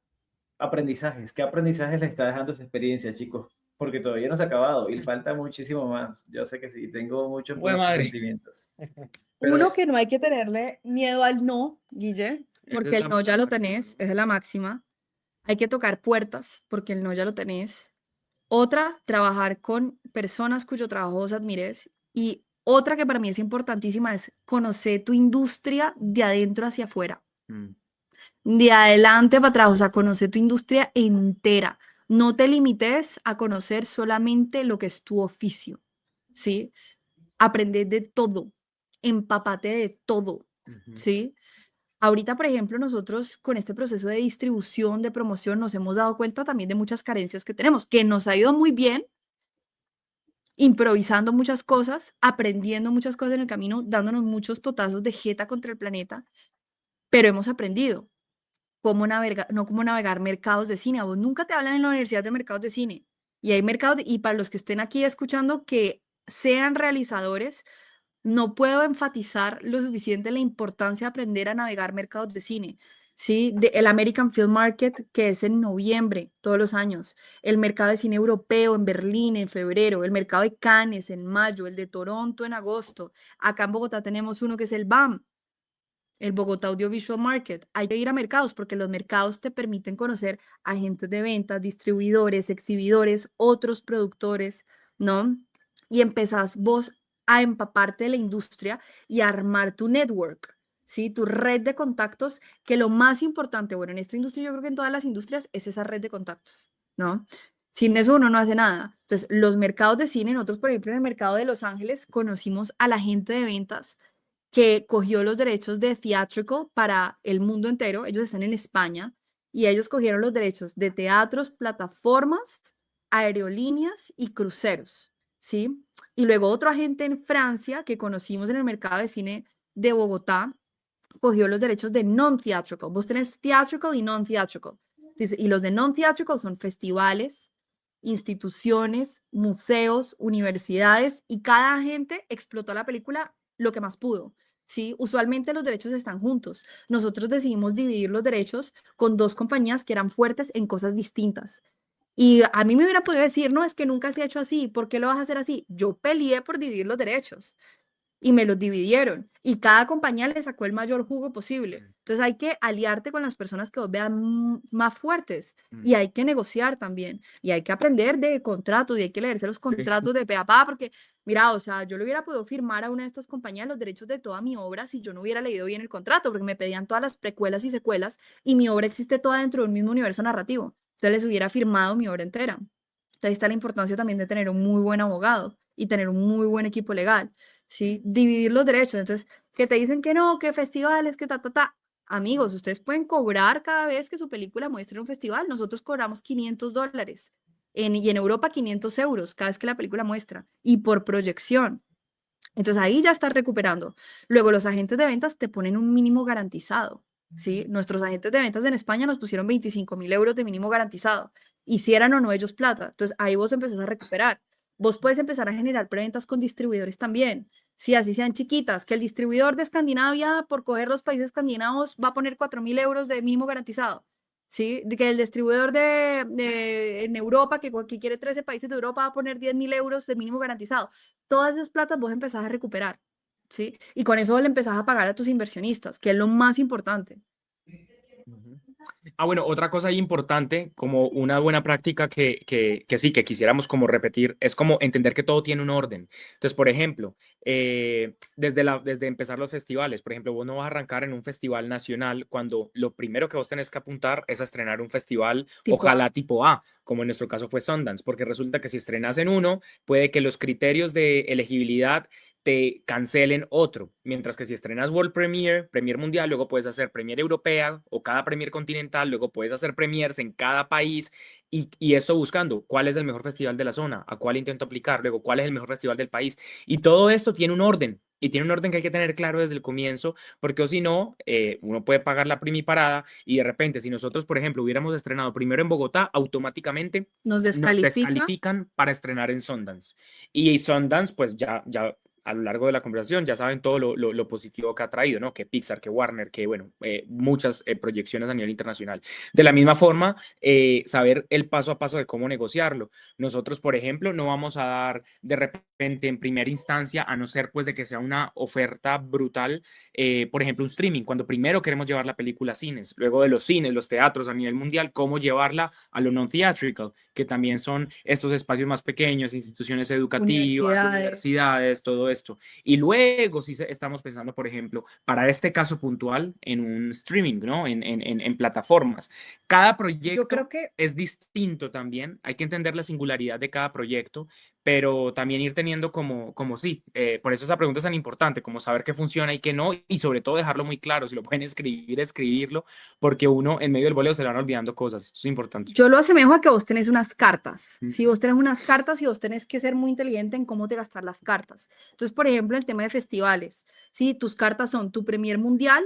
Aprendizajes. ¿Qué aprendizajes les está dejando esa experiencia, chicos? Porque todavía no se ha acabado y falta muchísimo más. Yo sé que sí, tengo muchos Bue buenos madre. sentimientos. Uno, que no hay que tenerle miedo al no, Guille, Esa porque es el no ya la lo máxima, tenés, ¿no? esa es la máxima. Hay que tocar puertas, porque el no ya lo tenés. Otra, trabajar con personas cuyo trabajo vos admires. Y Otra que para mí es importantísima es conocer tu industria de adentro hacia afuera, Mm, de adelante para atrás, o sea, conocer tu industria entera. No te limites a conocer solamente lo que es tu oficio, ¿sí? Aprender de todo, empápate de todo, ujú. ¿sí? Ahorita, por ejemplo, nosotros con este proceso de distribución, de promoción, nos hemos dado cuenta también de muchas carencias que tenemos, que nos ha ido muy bien, improvisando muchas cosas, aprendiendo muchas cosas en el camino, dándonos muchos totazos de jeta contra el planeta, pero hemos aprendido cómo navegar, no cómo navegar mercados de cine. A vos nunca te hablan en la universidad de mercados de cine. Y hay mercados, y para los que estén aquí escuchando que sean realizadores, no puedo enfatizar lo suficiente la importancia de aprender a navegar mercados de cine. ¿Sí? El American Film Market, que es en noviembre, todos los años. El mercado de cine europeo en Berlín en febrero. El mercado de Cannes en mayo. El de Toronto en agosto. Acá en Bogotá tenemos uno que es el BAM, el Bogotá Audiovisual Market. Hay que ir a mercados porque los mercados te permiten conocer agentes de ventas, distribuidores, exhibidores, otros productores, ¿no? Y empezás vos a empaparte de la industria y a armar tu network, ¿sí? Tu red de contactos, que lo más importante, bueno, en esta industria, yo creo que en todas las industrias, es esa red de contactos, ¿no? Sin eso uno no hace nada. Entonces, los mercados de cine, nosotros, por ejemplo, en el mercado de Los Ángeles, conocimos a la gente de ventas que cogió los derechos de theatrical para el mundo entero. Ellos están en España y ellos cogieron los derechos de teatros, plataformas, aerolíneas y cruceros, ¿sí? Y luego otro agente en Francia que conocimos en el mercado de cine de Bogotá cogió los derechos de non-theatrical. Vos tenés theatrical y non-theatrical. Y los de non-theatrical son festivales, instituciones, museos, universidades, y cada agente explotó la película lo que más pudo. ¿Sí? Usualmente los derechos están juntos. Nosotros decidimos dividir los derechos con dos compañías que eran fuertes en cosas distintas. Y a mí me hubiera podido decir, no, es que nunca se ha hecho así, ¿por qué lo vas a hacer así? Yo peleé por dividir los derechos y me los dividieron y cada compañía le sacó el mayor jugo posible. Entonces hay que aliarte con las personas que vos vean más fuertes y hay que negociar también y hay que aprender de contratos y hay que leerse los Sí. contratos de pe a pa porque mira, o sea, yo le hubiera podido firmar a una de estas compañías los derechos de toda mi obra si yo no hubiera leído bien el contrato porque me pedían todas las precuelas y secuelas y mi obra existe toda dentro de un mismo universo narrativo. Entonces les hubiera firmado mi obra entera. Entonces ahí está la importancia también de tener un muy buen abogado y tener un muy buen equipo legal. ¿Sí? Dividir los derechos. Entonces, que te dicen que no, que festivales, que ta, ta, ta. Amigos, ustedes pueden cobrar cada vez que su película muestre en un festival. Nosotros cobramos $500 y en Europa 500 euros cada vez que la película muestra y por proyección. Entonces ahí ya estás recuperando. Luego los agentes de ventas te ponen un mínimo garantizado. ¿Sí? Nuestros agentes de ventas en España nos pusieron 25.000 euros de mínimo garantizado. Hicieran o no ellos plata. Entonces ahí vos empezás a recuperar. Vos puedes empezar a generar preventas con distribuidores también. Sí, así sean chiquitas, que el distribuidor de Escandinavia, por coger los países escandinavos, va a poner 4.000 euros de mínimo garantizado. ¿Sí? De que el distribuidor en Europa, que quiere 13 países de Europa, va a poner 10.000 euros de mínimo garantizado. Todas esas platas vos empezás a recuperar. ¿Sí? Y con eso le empezás a pagar a tus inversionistas, que es lo más importante. Ujú. Bueno, otra cosa ahí importante, como una buena práctica que sí, que quisiéramos como repetir, es como entender que todo tiene un orden. Entonces, por ejemplo, desde empezar los festivales, por ejemplo, vos no vas a arrancar en un festival nacional cuando lo primero que vos tenés que apuntar es a estrenar un festival, Tipo ojalá A. tipo A, como en nuestro caso fue Sundance, porque resulta que si estrenas en uno, puede que los criterios de elegibilidad te cancelen otro, mientras que si estrenas World Premiere, Premiere Mundial, luego puedes hacer Premiere Europea o cada Premiere Continental, luego puedes hacer Premiers en cada país y esto buscando cuál es el mejor festival de la zona, a cuál intento aplicar, luego cuál es el mejor festival del país. Y todo esto tiene un orden y tiene un orden que hay que tener claro desde el comienzo, porque o si no, uno puede pagar la primiparada y de repente, si nosotros, por ejemplo, hubiéramos estrenado primero en Bogotá, automáticamente Nos nos descalifica. descalifican para estrenar en Sundance. Y Sundance, pues ya a lo largo de la conversación ya saben todo lo positivo que ha traído, ¿no? Que Pixar, que Warner, que bueno, muchas proyecciones a nivel internacional. De la misma forma, saber el paso a paso de cómo negociarlo. Nosotros, por ejemplo, no vamos a dar de repente en primera instancia, a no ser pues de que sea una oferta brutal, por ejemplo, un streaming, cuando primero queremos llevar la película a cines, luego de los cines, los teatros a nivel mundial, cómo llevarla a lo non-theatrical, que también son estos espacios más pequeños, instituciones educativas, universidades, todo esto. Y luego sí estamos pensando, por ejemplo, para este caso puntual, en un streaming, ¿no? En plataformas. Cada Yo proyecto creo que es distinto también, hay que entender la singularidad de cada proyecto, pero también ir teniendo como sí, por eso esa pregunta es tan importante, como saber qué funciona y qué no, y sobre todo dejarlo muy claro, si lo pueden escribir, escribirlo, porque uno en medio del boleo se le van olvidando cosas, eso es importante. yo lo asemejo a que vos tenés unas cartas. Mm. Si vos tenés unas cartas y vos tenés que ser muy inteligente en cómo te gastar las cartas. Entonces, por ejemplo, el tema de festivales, si tus cartas son tu premier mundial,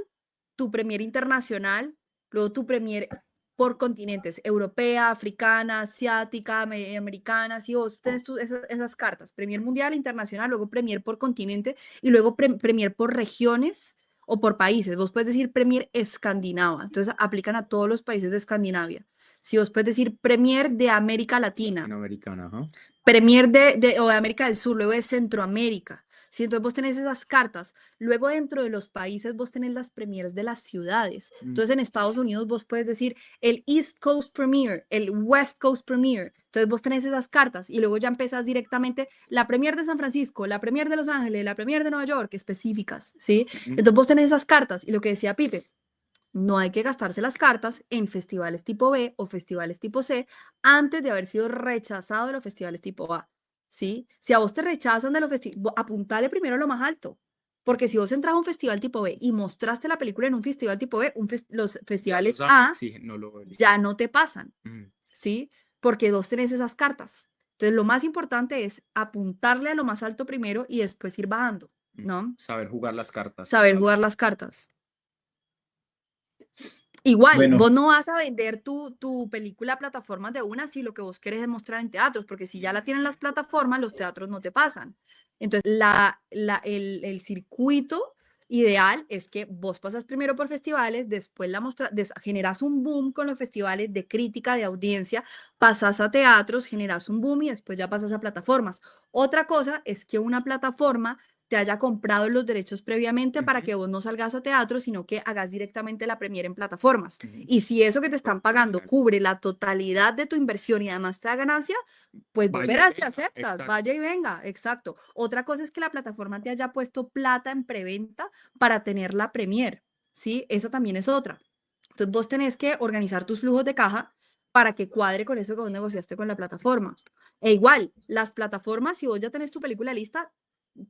tu premier internacional, luego tu premier por continentes, europea, africana, asiática, americana, si vos tenés esas cartas, premier mundial, internacional, luego premier por continente y luego premier por regiones o por países. Vos puedes decir premier escandinava, entonces aplican a todos los países de Escandinavia. Si vos puedes decir premier de América Latina, Latinoamericana, ajá. premier o de América del Sur, luego de Centroamérica. Sí, entonces vos tenés esas cartas. Luego dentro de los países vos tenés las premiers de las ciudades. Entonces en Estados Unidos vos puedes decir el East Coast Premier, el West Coast Premier. Entonces vos tenés esas cartas y luego ya empezás directamente la premier de San Francisco, la premier de Los Ángeles, la premier de Nueva York, específicas, ¿sí? Entonces vos tenés esas cartas y lo que decía Pipe, no hay que gastarse las cartas en festivales tipo B o festivales tipo C antes de haber sido rechazado de los festivales tipo A, ¿sí? Si a vos te rechazan de los festivales, apuntale primero a lo más alto, porque si vos entras a un festival tipo B y mostraste la película en un festival tipo B, los festivales A Sí, no lo elijo. ya no te pasan, Mm. ¿sí? Porque vos tenés esas cartas. Entonces, lo más importante es apuntarle a lo más alto primero y después ir bajando, ¿no? Saber jugar las cartas. Saber jugar las cartas. Igual, Bueno. vos no vas a vender tu película a plataformas de una si lo que vos querés es mostrar en teatros, porque si ya la tienen las plataformas, los teatros no te pasan. Entonces, el circuito ideal es que vos pasas primero por festivales, después generas un boom con los festivales de crítica, de audiencia, pasas a teatros, generas un boom y después ya pasas a plataformas. Otra cosa es que una plataforma te haya comprado los derechos previamente para que vos no salgas a teatro, sino que hagas directamente la premiere en plataformas. Y si eso que te están pagando cubre la totalidad de tu inversión y además te da ganancia, pues vos Vaya y verás si venga, aceptas, exacto. vaya y venga, exacto. Otra cosa es que la plataforma te haya puesto plata en preventa para tener la premier, ¿sí? Esa también es otra. Entonces vos tenés que organizar tus flujos de caja para que cuadre con eso que vos negociaste con la plataforma. E igual, las plataformas, si vos ya tenés tu película lista,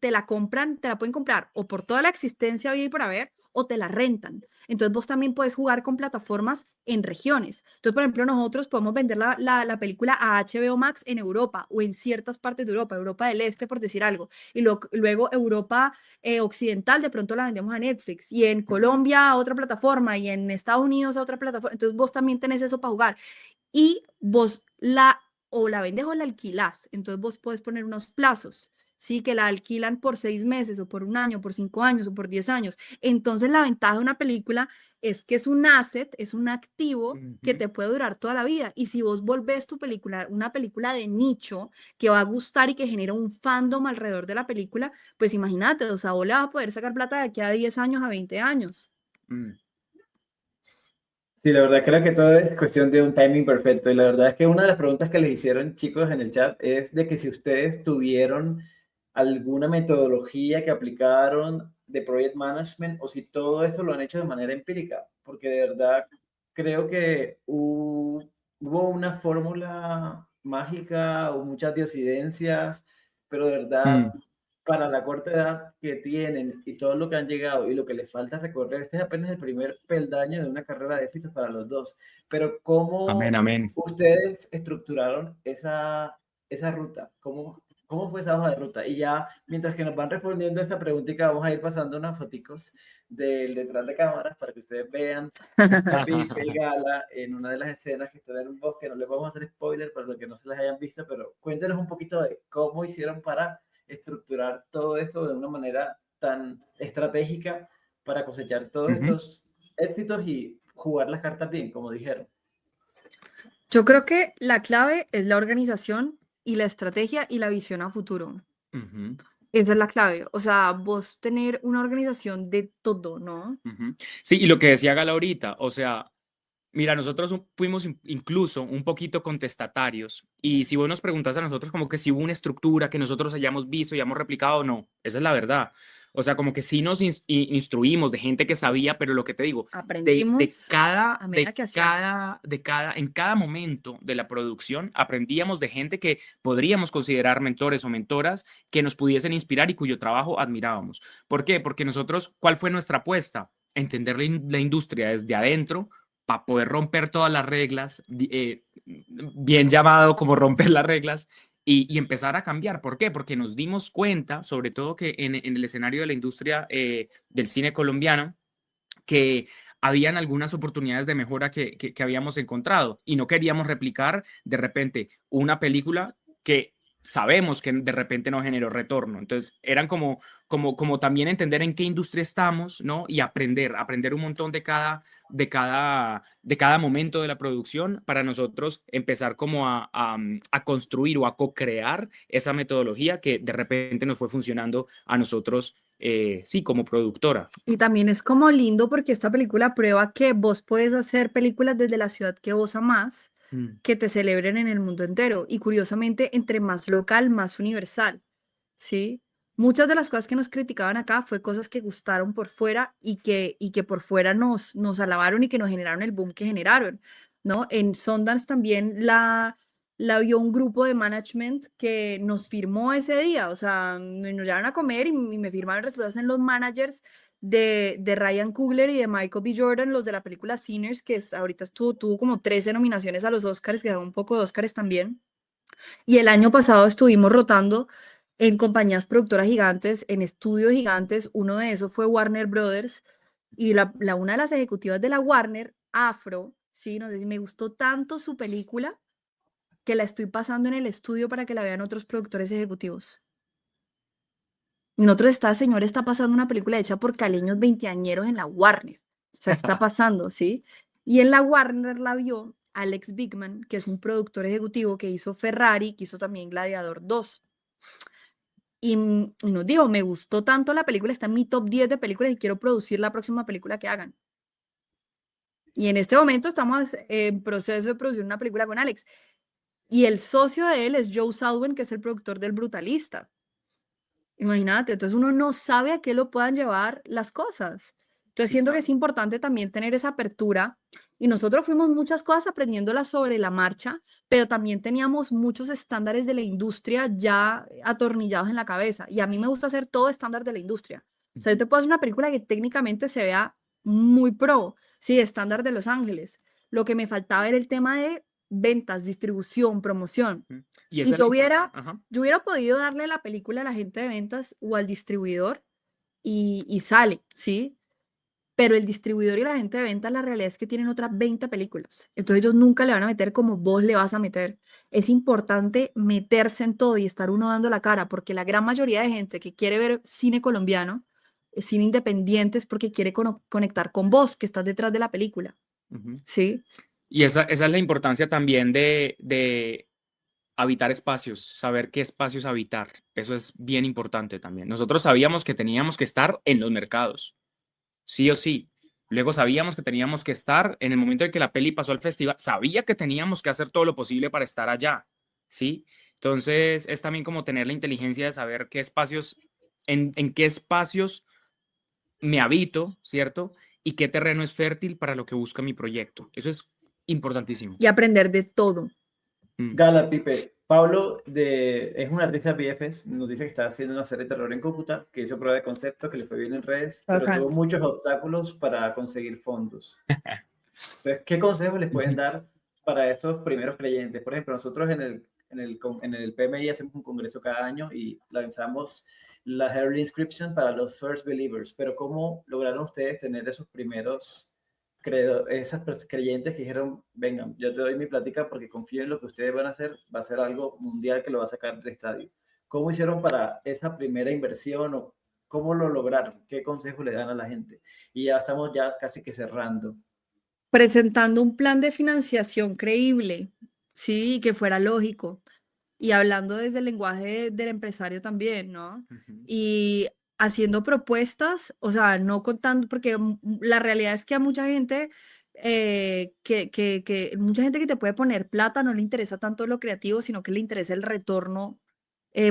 te la pueden comprar o por toda la existencia hoy y por haber, o te la rentan. Entonces vos también puedes jugar con plataformas en regiones. Entonces, por ejemplo, nosotros podemos vender la película a HBO Max en Europa o en ciertas partes de Europa, Europa del Este, por decir algo. Y luego Europa Occidental, de pronto la vendemos a Netflix. Y en Colombia a otra plataforma y en Estados Unidos a otra plataforma. Entonces vos también tenés eso para jugar. Y vos o la vendes o la alquilás. Entonces vos puedes poner unos plazos. Sí, que la alquilan por 6 meses o por 1 año, por 5 años o por 10 años. Entonces, la ventaja de una película es que es un asset, es un activo que te puede durar toda la vida. Y si vos volvés tu película, una película de nicho que va a gustar y que genera un fandom alrededor de la película, pues imagínate, o sea, vos le vas a poder sacar plata de aquí a 10 años, a 20 años. Sí, la verdad creo que todo es cuestión de un timing perfecto. Y la verdad es que una de las preguntas que les hicieron chicos en el chat es de que si ustedes tuvieron alguna metodología que aplicaron de project management o si todo esto lo han hecho de manera empírica, porque de verdad creo que hubo una fórmula mágica o muchas diosidencias, pero de verdad para la corta edad que tienen y todo lo que han llegado y lo que les falta recorrer, este es apenas el primer peldaño de una carrera de éxitos para los dos. Pero ¿cómo Amén. ustedes estructuraron esa ruta? ¿Cómo fue esa hoja de ruta? Y ya, mientras que nos van respondiendo esta preguntita, vamos a ir pasando unas foticos del detrás de cámaras para que ustedes vean a Pipe y Gala en una de las escenas que están en un bosque. No les vamos a hacer spoiler para los que no se las hayan visto, pero cuéntenos un poquito de cómo hicieron para estructurar todo esto de una manera tan estratégica para cosechar todos estos éxitos y jugar las cartas bien, como dijeron. Yo creo que la clave es la organización y la estrategia y la visión a futuro. Esa es la clave. O sea, vos tener una organización de todo, ¿no? Sí, y lo que decía Gala ahorita, o sea, Mira, nosotros fuimos incluso un poquito contestatarios y si vos nos preguntas a nosotros como que si hubo una estructura que nosotros hayamos visto y hayamos replicado, no, esa es la verdad. O sea, como que sí nos instruimos de gente que sabía, pero lo que te digo, Aprendimos a medida que hacíamos. en cada momento de la producción aprendíamos de gente que podríamos considerar mentores o mentoras que nos pudiesen inspirar y cuyo trabajo admirábamos. ¿Por qué? Porque nosotros, ¿cuál fue nuestra apuesta? Entender la industria desde adentro para poder romper todas las reglas, bien llamado como romper las reglas, y empezar a cambiar. ¿Por qué? Porque nos dimos cuenta, sobre todo que en el escenario de la industria del cine colombiano, que habían algunas oportunidades de mejora que habíamos encontrado y no queríamos replicar de repente una película que sabemos que de repente no generó retorno. Entonces, eran como también entender en qué industria estamos, ¿no? Y aprender un montón de cada momento de la producción para nosotros empezar como a construir o a co-crear esa metodología que de repente nos fue funcionando a nosotros, sí, como productora. Y también es como lindo porque esta película prueba que vos puedes hacer películas desde la ciudad que vos amás, que te celebren en el mundo entero. Y curiosamente, entre más local, más universal, ¿sí? Muchas de las cosas que nos criticaban acá fue cosas que gustaron por fuera y que por fuera nos alabaron y que nos generaron el boom que generaron, ¿no? En Sundance también la vio un grupo de management que nos firmó ese día, o sea, nos llevaron a comer y me firmaron resultados en los managers de Ryan Coogler y de Michael B. Jordan, los de la película Sinners, que ahorita tuvo como 13 nominaciones a los Oscars, que da un poco de Oscars también. Y el año pasado estuvimos rotando en compañías productoras gigantes, en estudios gigantes. Uno de esos fue Warner Brothers. Y una de las ejecutivas de la Warner, Afro, sí, nos dice, me gustó tanto su película que la estoy pasando en el estudio para que la vean otros productores ejecutivos. Y nosotros, esta señora está pasando una película hecha por caleños veinteañeros en la Warner. O sea, está pasando, ¿sí? Y en la Warner la vio Alex Bigman, que es un productor ejecutivo que hizo Ferrari, que hizo también Gladiador 2. Y nos dijo, me gustó tanto la película, está en mi top 10 de películas y quiero producir la próxima película que hagan. Y en este momento estamos en proceso de producir una película con Alex. Y el socio de él es Joe Salwen, que es el productor del Brutalista. Imagínate, entonces uno no sabe a qué lo puedan llevar las cosas. Entonces siento que es importante también tener esa apertura y nosotros fuimos muchas cosas aprendiéndolas sobre la marcha, pero también teníamos muchos estándares de la industria ya atornillados en la cabeza y a mí me gusta hacer todo estándar de la industria. O sea, yo te puedo hacer una película que técnicamente se vea muy pro, sí, estándar de Los Ángeles. Lo que me faltaba era el tema de ventas, distribución, promoción. Y yo hubiera podido darle la película a la gente de ventas o al distribuidor y sale, ¿sí? Pero el distribuidor y la gente de ventas, la realidad es que tienen otras 20 películas. Entonces ellos nunca le van a meter como vos le vas a meter. Es importante meterse en todo y estar uno dando la cara, porque la gran mayoría de gente que quiere ver cine colombiano, cine independiente, es porque quiere conectar con vos, que estás detrás de la película. ¿Sí? Y esa es la importancia también de habitar espacios, saber qué espacios habitar. Eso es bien importante también. Nosotros sabíamos que teníamos que estar en los mercados, sí o sí. Luego sabíamos que teníamos que estar en el momento en que la peli pasó al festival. Sabía que teníamos que hacer todo lo posible para estar allá, ¿sí? Entonces es también como tener la inteligencia de saber qué espacios, en qué espacios me habito, ¿cierto? Y qué terreno es fértil para lo que busca mi proyecto. Eso es importantísimo. Y aprender de todo. Gala, Pipe, Pablo es un artista VFX, nos dice que está haciendo una serie de terror en Cúcuta, que hizo prueba de concepto, que le fue bien en redes, pero tuvo muchos obstáculos para conseguir fondos. Entonces, ¿qué consejos les pueden dar para estos primeros creyentes? Por ejemplo, nosotros en el PMI hacemos un congreso cada año y lanzamos la Early Inscription para los First Believers, pero ¿cómo lograron ustedes tener esos primeros esas creyentes que dijeron, vengan, yo te doy mi plática porque confío en lo que ustedes van a hacer, va a ser algo mundial que lo va a sacar del estadio? ¿Cómo hicieron para esa primera inversión o cómo lo lograron? ¿Qué consejos le dan a la gente? Y ya estamos casi que cerrando. Presentando un plan de financiación creíble, sí, y que fuera lógico. Y hablando desde el lenguaje del empresario también, ¿no? Y haciendo propuestas, o sea, no contando, porque la realidad es que a mucha gente que mucha gente que te puede poner plata no le interesa tanto lo creativo, sino que le interesa el retorno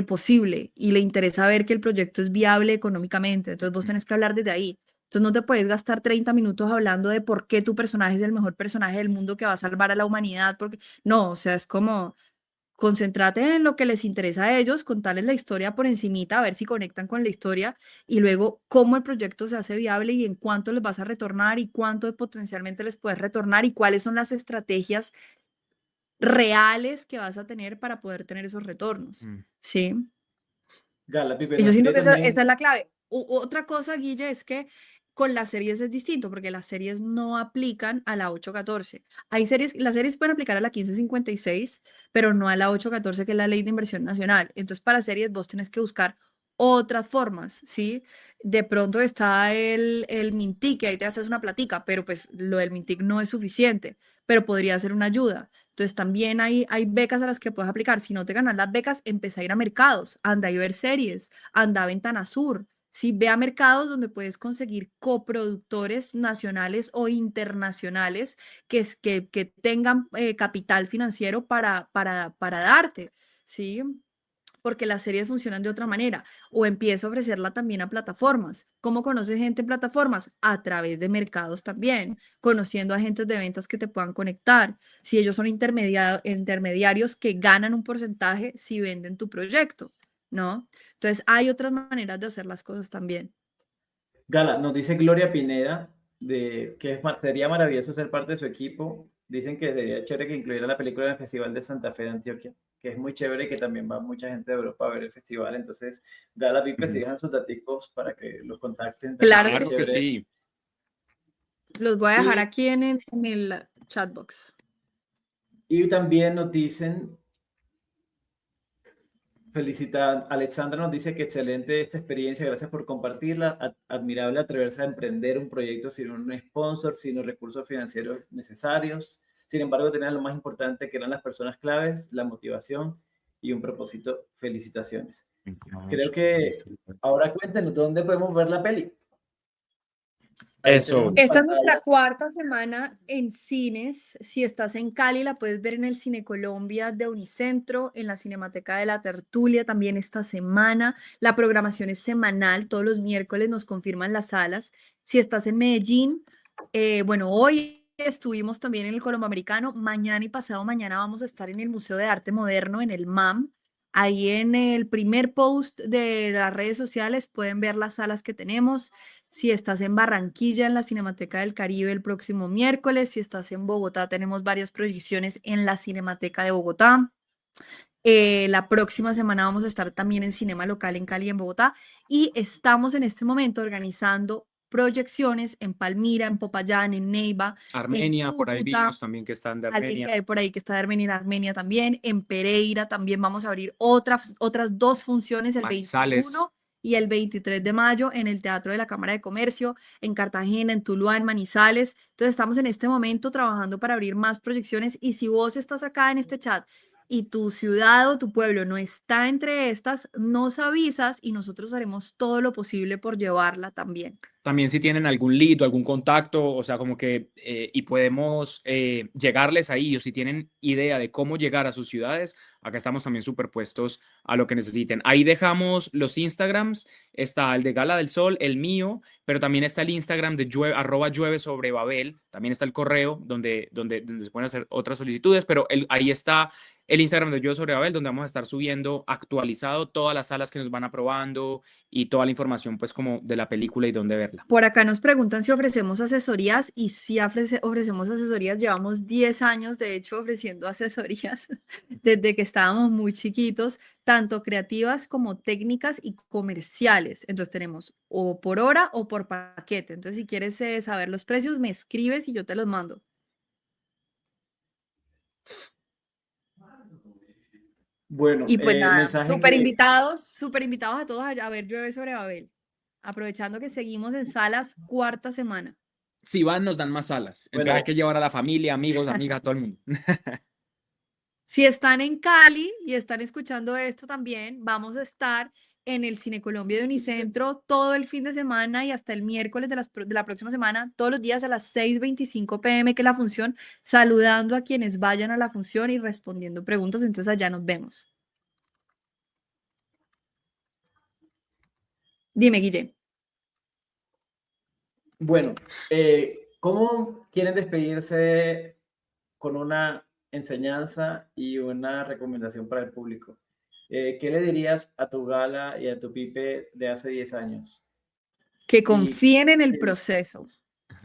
posible y le interesa ver que el proyecto es viable económicamente. Entonces vos tenés que hablar desde ahí. Entonces no te puedes gastar 30 minutos hablando de por qué tu personaje es el mejor personaje del mundo que va a salvar a la humanidad, porque no, o sea, es como concéntrate en lo que les interesa a ellos, contarles la historia por encimita, a ver si conectan con la historia y luego cómo el proyecto se hace viable y en cuánto les vas a retornar y cuánto potencialmente les puedes retornar y cuáles son las estrategias reales que vas a tener para poder tener esos retornos, Mm. ¿sí? Gala, Pipe, Y yo nos siento pide que esa también. es la clave. Otra cosa, Guille, es que con las series es distinto, porque las series no aplican a la 814. Hay series, las series pueden aplicar a la 1556, pero no a la 814, que es la Ley de Inversión Nacional. Entonces, para series vos tenés que buscar otras formas, ¿sí? De pronto está el Mintic, que ahí te haces una platica, pero pues lo del Mintic no es suficiente, pero podría ser una ayuda. Entonces también hay becas a las que puedes aplicar. Si no te ganas las becas, empieza a ir a mercados, anda a ver series, anda a Ventana Sur, ¿sí? Ve a mercados donde puedes conseguir coproductores nacionales o internacionales que tengan capital financiero para darte, ¿sí? Porque las series funcionan de otra manera, o empieza a ofrecerla también a plataformas. ¿Cómo conoces gente en plataformas? A través de mercados también, conociendo agentes de ventas que te puedan conectar. Si ellos son intermediarios que ganan un porcentaje si venden tu proyecto, ¿no? Entonces, hay otras maneras de hacer las cosas también. Gala, nos dice Gloria Pineda de que sería maravilloso ser parte de su equipo. Dicen que sería chévere que incluyera la película en el Festival de Santa Fe de Antioquia, que es muy chévere y que también va mucha gente de Europa a ver el festival. Entonces, Gala, Pipe, si dejan sus daticos para que los contacten. También Claro sería que Claro que chévere. sí. los voy a dejar Y, aquí en el chatbox. y también nos dicen, Alexandra nos dice que excelente esta experiencia, gracias por compartirla. Admirable atreverse a emprender un proyecto sin un sponsor, sin los recursos financieros necesarios. Sin embargo, tenían lo más importante que eran las personas claves, la motivación y un propósito. Felicitaciones. Creo que ahora cuéntenos dónde podemos ver la peli. Ahí Eso. tenemos en Esta es nuestra pantalla. cuarta semana en cines. Si estás en Cali, la puedes ver en el Cine Colombia de Unicentro, en la Cinemateca de la Tertulia también esta semana. La programación es semanal, todos los miércoles nos confirman las salas. Si estás en Medellín, bueno, hoy estuvimos también en el Colomboamericano. Mañana y pasado mañana vamos a estar en el Museo de Arte Moderno, en el MAM. Ahí en el primer post de las redes sociales pueden ver las salas que tenemos. Si estás en Barranquilla, en la Cinemateca del Caribe el próximo miércoles. Si estás en Bogotá, tenemos varias proyecciones en la Cinemateca de Bogotá. La próxima semana vamos a estar también en Cinema Local en Cali, en Bogotá. Y estamos en este momento organizando proyecciones en Palmira, en Popayán, en Neiva, en Armenia, por ahí Cúcuta. vimos también que están de Alguien que Armenia. hay por ahí que está de Armenia, en Armenia también. En Pereira también vamos a abrir otras dos funciones el Manizales. 21 y el 23 de mayo en el Teatro de la Cámara de Comercio, en Cartagena, en Tuluá, en Manizales. Entonces estamos en este momento trabajando para abrir más proyecciones y si vos estás acá en este chat y tu ciudad o tu pueblo no está entre estas, nos avisas y nosotros haremos todo lo posible por llevarla también. También si tienen algún lead o algún contacto, o sea, como que, y podemos llegarles ahí, o si tienen idea de cómo llegar a sus ciudades, acá estamos también superpuestos a lo que necesiten. Ahí dejamos los Instagrams, está el de Gala del Sol, el mío, pero también está el Instagram de @llueve_sobre_babel, también está el correo donde se pueden hacer otras solicitudes, pero ahí está el Instagram de Llueve sobre Babel, donde vamos a estar subiendo actualizado todas las salas que nos van aprobando y toda la información pues como de la película y dónde verla. Por acá nos preguntan si ofrecemos asesorías y si ofrecemos asesorías. Llevamos 10 años, de hecho, ofreciendo asesorías desde que estábamos muy chiquitos, tanto creativas como técnicas y comerciales. Entonces tenemos o por hora o por paquete. Entonces, si quieres saber los precios, me escribes y yo te los mando. Bueno, Y pues nada, mensaje súper que, invitados a todos a ver Llueve sobre Babel. Aprovechando que seguimos en salas cuarta semana. Si van, nos dan más salas. Entonces bueno, hay que llevar a la familia, amigos, amigas, todo el mundo. Si están en Cali y están escuchando esto también, vamos a estar en el Cine Colombia de Unicentro todo el fin de semana y hasta el miércoles de la próxima semana, todos los días a las 6:25 p.m. que es la función, saludando a quienes vayan a la función y respondiendo preguntas. Entonces allá nos vemos. Dime, Guille. Bueno, ¿cómo quieren despedirse con una enseñanza y una recomendación para el público? ¿Qué le dirías a tu Gala y a tu Pipe de hace 10 años? Que confíen en el proceso.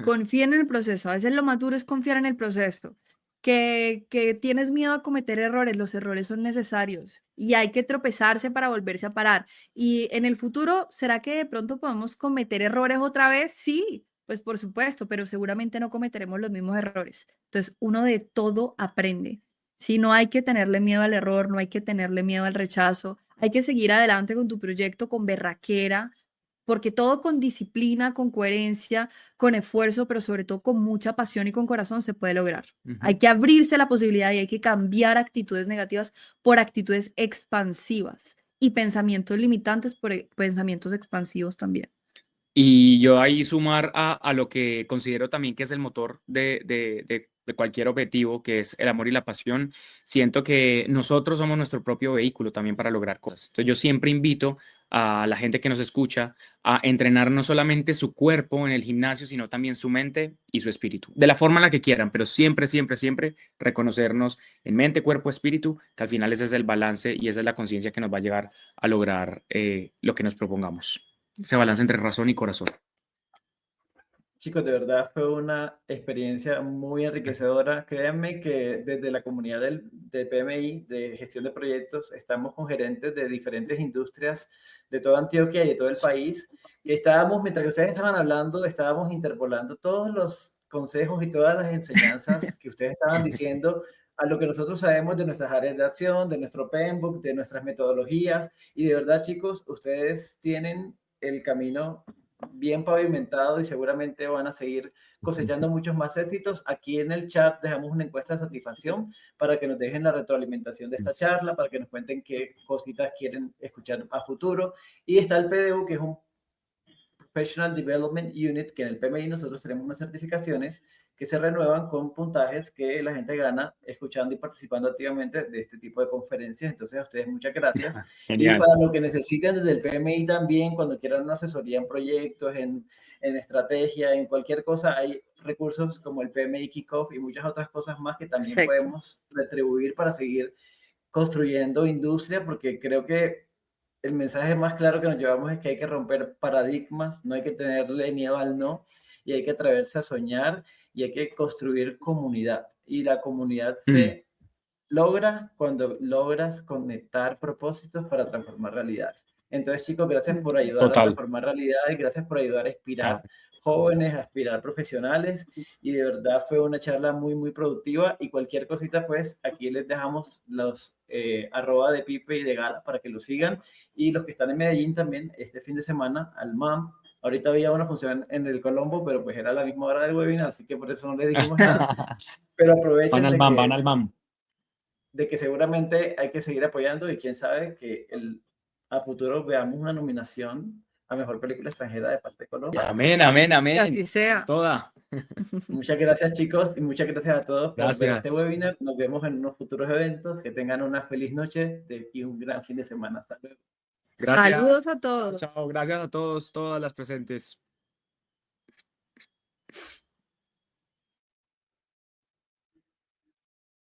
Confíen en el proceso. A veces lo más duro es confiar en el proceso. Que tienes miedo a cometer errores. Los errores son necesarios y hay que tropezarse para volverse a parar. Y en el futuro, ¿será que de pronto podemos cometer errores otra vez? Sí, pues por supuesto, pero seguramente no cometeremos los mismos errores. Entonces, uno de todo aprende. Si no hay que tenerle miedo al error, no hay que tenerle miedo al rechazo, hay que seguir adelante con tu proyecto con berraquera, porque todo con disciplina, con coherencia, con esfuerzo, pero sobre todo con mucha pasión y con corazón se puede lograr. Hay que abrirse a la posibilidad y hay que cambiar actitudes negativas por actitudes expansivas y pensamientos limitantes por pensamientos expansivos también. Y yo ahí sumar a lo que considero también que es el motor de cualquier objetivo, que es el amor y la pasión. Siento que nosotros somos nuestro propio vehículo también para lograr cosas. Entonces yo siempre invito a la gente que nos escucha a entrenar no solamente su cuerpo en el gimnasio, sino también su mente y su espíritu, de la forma en la que quieran, pero siempre, siempre, siempre reconocernos en mente, cuerpo, espíritu, que al final ese es el balance y esa es la conciencia que nos va a llegar a lograr lo que nos propongamos. Ese balance entre razón y corazón. Chicos, de verdad fue una experiencia muy enriquecedora. Créanme que desde la comunidad del PMI, de gestión de proyectos, estamos con gerentes de diferentes industrias de toda Antioquia y de todo el país, que estábamos, mientras que ustedes estaban hablando, estábamos interpolando todos los consejos y todas las enseñanzas que ustedes estaban diciendo a lo que nosotros sabemos de nuestras áreas de acción, de nuestro PMBOK, de nuestras metodologías. Y de verdad, chicos, ustedes tienen el camino bien pavimentado y seguramente van a seguir cosechando muchos más éxitos. Aquí en el chat dejamos una encuesta de satisfacción para que nos dejen la retroalimentación de esta charla, para que nos cuenten qué cositas quieren escuchar a futuro. Y está el PDU, que es un Professional Development Unit, que en el PMI nosotros tenemos unas certificaciones que se renuevan con puntajes que la gente gana escuchando y participando activamente de este tipo de conferencias. Entonces, a ustedes muchas gracias. Genial. Y para lo que necesiten desde el PMI también, cuando quieran una asesoría en proyectos, en estrategia, en cualquier cosa, hay recursos como el PMI Kickoff y muchas otras cosas más que también podemos retribuir para seguir construyendo industria, porque creo que el mensaje más claro que nos llevamos es que hay que romper paradigmas, no hay que tenerle miedo al no, y hay que atreverse a soñar y hay que construir comunidad. Y la comunidad se logra cuando logras conectar propósitos para transformar realidades. Entonces, chicos, gracias por ayudar a transformar realidades, gracias por ayudar a inspirar jóvenes, a aspirar profesionales, y de verdad fue una charla muy, muy productiva. Y cualquier cosita, pues aquí les dejamos los arroba de Pipe y de Gala para que lo sigan, y los que están en Medellín también este fin de semana al MAM. Ahorita había una función en el Colombo, pero pues era la misma hora del webinar, así que por eso no le dijimos nada, pero aprovechen Van al MAM. De que seguramente hay que seguir apoyando, y quién sabe que a futuro veamos una nominación a Mejor Película Extranjera de parte de Colombia. Amén, amén, amén. Que así sea. Toda. Muchas gracias, chicos, y muchas gracias a todos por ver este Gracias. webinar. Nos vemos en unos futuros eventos. Que tengan una feliz noche y un gran fin de semana. Hasta luego. Gracias. Saludos a todos. Chao, gracias a todos, todas las presentes.